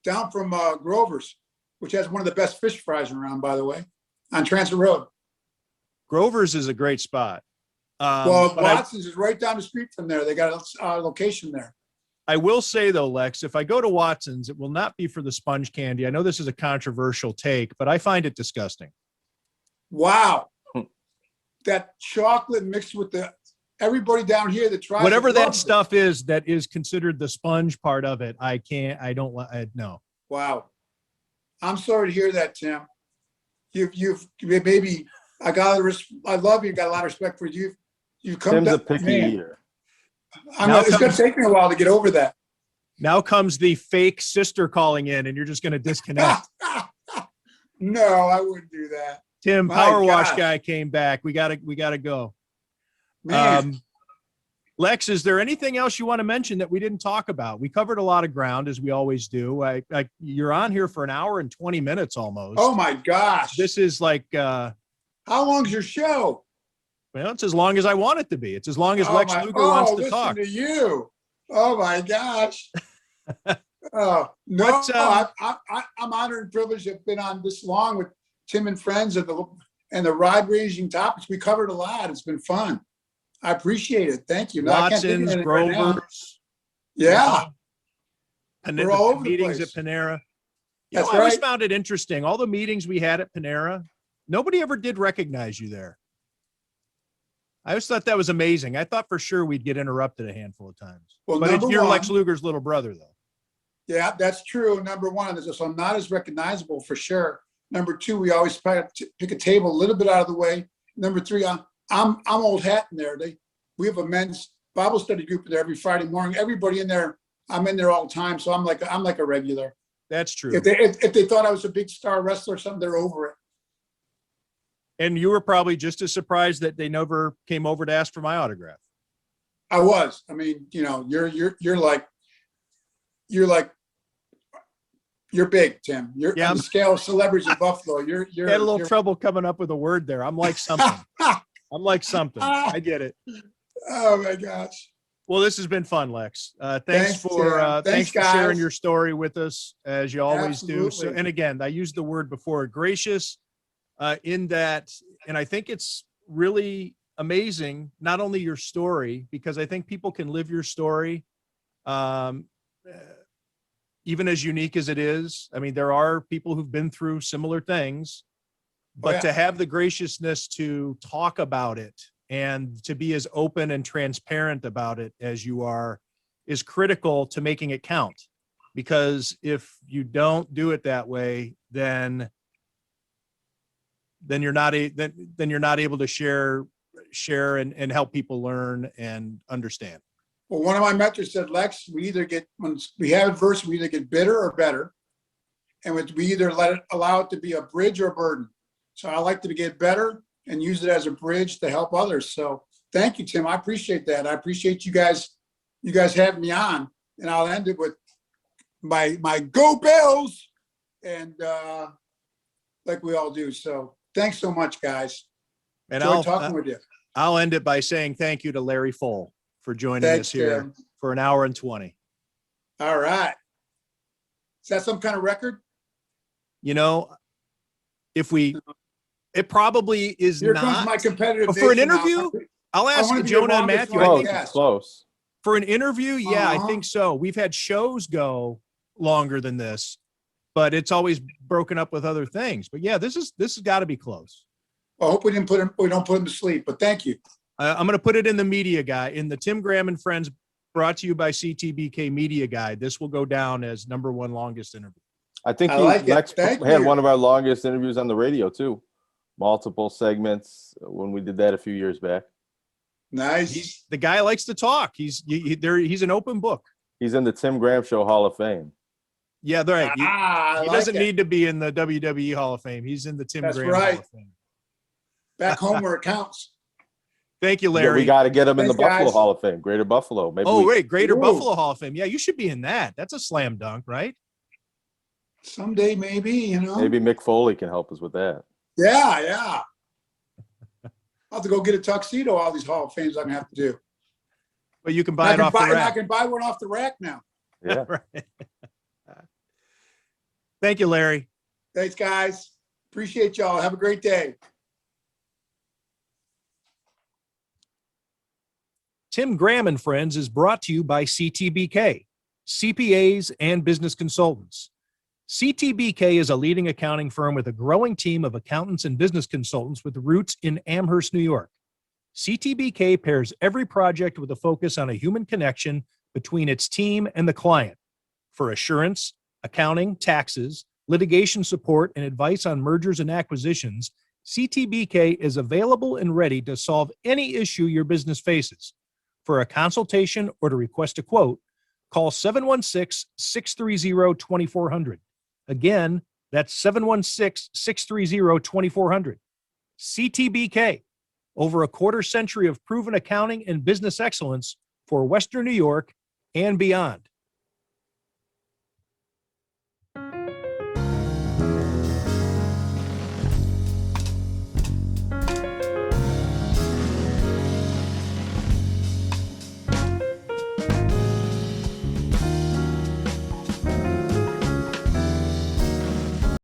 down from Grover's, which has one of the best fish fries around, by the way, on Transit Road.
Grover's is a great spot.
Well, Watson's is right down the street from there. They got a location there.
I will say, though, Lex, if I go to Watson's, it will not be for the sponge candy. I know this is a controversial take, but I find it disgusting.
Wow. That chocolate mixed with everybody down here that tries
whatever that stuff is that is considered the sponge part of it. No.
Wow. I'm sorry to hear that, Tim. You've maybe I love you. Got a lot of respect for you. You come
Tim's
to
a picky eater.
It's going to take me a while to get over that.
Now comes the fake sister calling in, and you're just going to disconnect.
No, I wouldn't do that.
Tim, Power Wash guy came back. We gotta go.
Man.
Lex, is there anything else you want to mention that we didn't talk about? We covered a lot of ground, as we always do. You're on here for an hour and 20 minutes almost.
Oh my gosh.
This is like
how long's your show?
Well, it's as long as I want it to be. It's as long as Lex Luger wants to talk.
To you. Oh my gosh. Oh no, I'm honored and privileged to have been on this long with Tim and friends and the wide-ranging topics. We covered a lot. It's been fun. I appreciate it. Thank you.
Watson's, Grover's.
Yeah.
And
we're all over
meetings
the
at Panera.
That's
I always found it interesting. All the meetings we had at Panera, nobody ever did recognize you there. I always thought that was amazing. I thought for sure we'd get interrupted a handful of times.
Well,
but you're Lex Luger's little brother, though.
Yeah, that's true. Number one, so I'm not as recognizable for sure. Number two, we always pick a table a little bit out of the way. Number three, I'm old hat in there. We have a men's Bible study group in there every Friday morning. Everybody in there, I'm in there all the time. So I'm like a regular.
That's true.
If they thought I was a big star wrestler or something, they're over it.
And you were probably just as surprised that they never came over to ask for my autograph.
I was. I mean, you know, you're big, Tim. You're on the scale of celebrities in Buffalo. You
had a little trouble coming up with a word there. I'm like something. I get it.
Oh my gosh.
Well, this has been fun, Lex. Thanks for sharing your story with us, as you always do. So, and again, I used the word before, gracious in that, and I think it's really amazing, not only your story, because I think people can live your story, even as unique as it is. I mean, there are people who've been through similar things, but to have the graciousness to talk about it and to be as open and transparent about it as you are is critical to making it count. Because if you don't do it that way, then you're not able to share and help people learn and understand.
Well, one of my mentors said, Lex, when we have adversity, we either get bitter or better. And we either allow it to be a bridge or a burden. So I like to get better and use it as a bridge to help others. So thank you, Tim. I appreciate that. I appreciate you guys having me on. And I'll end it with my Go Bills, and like we all do. So thanks so much, guys.
And
Enjoy talking with you.
I'll end it by saying thank you to Larry Fole for joining us here
Tim.
for an hour and 20.
All right. Is that some kind of record?
You know, it probably is
Here
not.
comes my competitive.
But for an
nation now.
interview, I'll ask
wanna be
Jonah
the
and
longest
Matthew.
one.
I
Close,
think
Yes.
close.
for an interview, yeah, I
Uh-huh.
think so. We've had shows go longer than this, but it's always broken up with other things. But yeah, this has got to be close.
I hope we don't put him to sleep, but thank you.
I'm going to put it in the media guide, in the Tim Graham and Friends, brought to you by CTBK Media Guide. This will go down as #1 longest interview.
I think
I like it.
Lex
Thank
had
you.
one of our longest interviews on the radio too. Multiple segments when we did that a few years back.
Nice.
The guy likes to talk. He's an open book.
He's in the Tim Graham Show Hall of Fame.
Yeah, right.
I
He
like
doesn't
it.
need to be in the WWE Hall of Fame. He's in the Tim
That's
Graham
right.
Hall of Fame.
Back home where it counts.
Thank you,
Yeah,
Larry.
we got to get him in the
Thanks,
Buffalo
guys.
Hall of Fame, Greater Buffalo. Maybe
Wait, Greater
Ooh.
Buffalo Hall of Fame. Yeah, you should be in that. That's a slam dunk, right?
Someday, maybe,
maybe Mick Foley can help us with that.
Yeah. I'll have to go get a tuxedo, all these Hall of Fames I'm going to have to do.
But you can buy it off the
I
rack.
can buy one off the rack now.
Yeah.
Right. Thank you, Larry.
Thanks, guys. Appreciate y'all. Have a great day.
Tim Graham and Friends is brought to you by CTBK, CPAs and business consultants. CTBK is a leading accounting firm with a growing team of accountants and business consultants with roots in Amherst, New York. CTBK pairs every project with a focus on a human connection between its team and the client. For assurance, accounting, taxes, litigation support, and advice on mergers and acquisitions, CTBK is available and ready to solve any issue your business faces. For a consultation or to request a quote, call 716-630-2400. Again, that's 716-630-2400. CTBK, over a quarter century of proven accounting and business excellence for Western New York and beyond.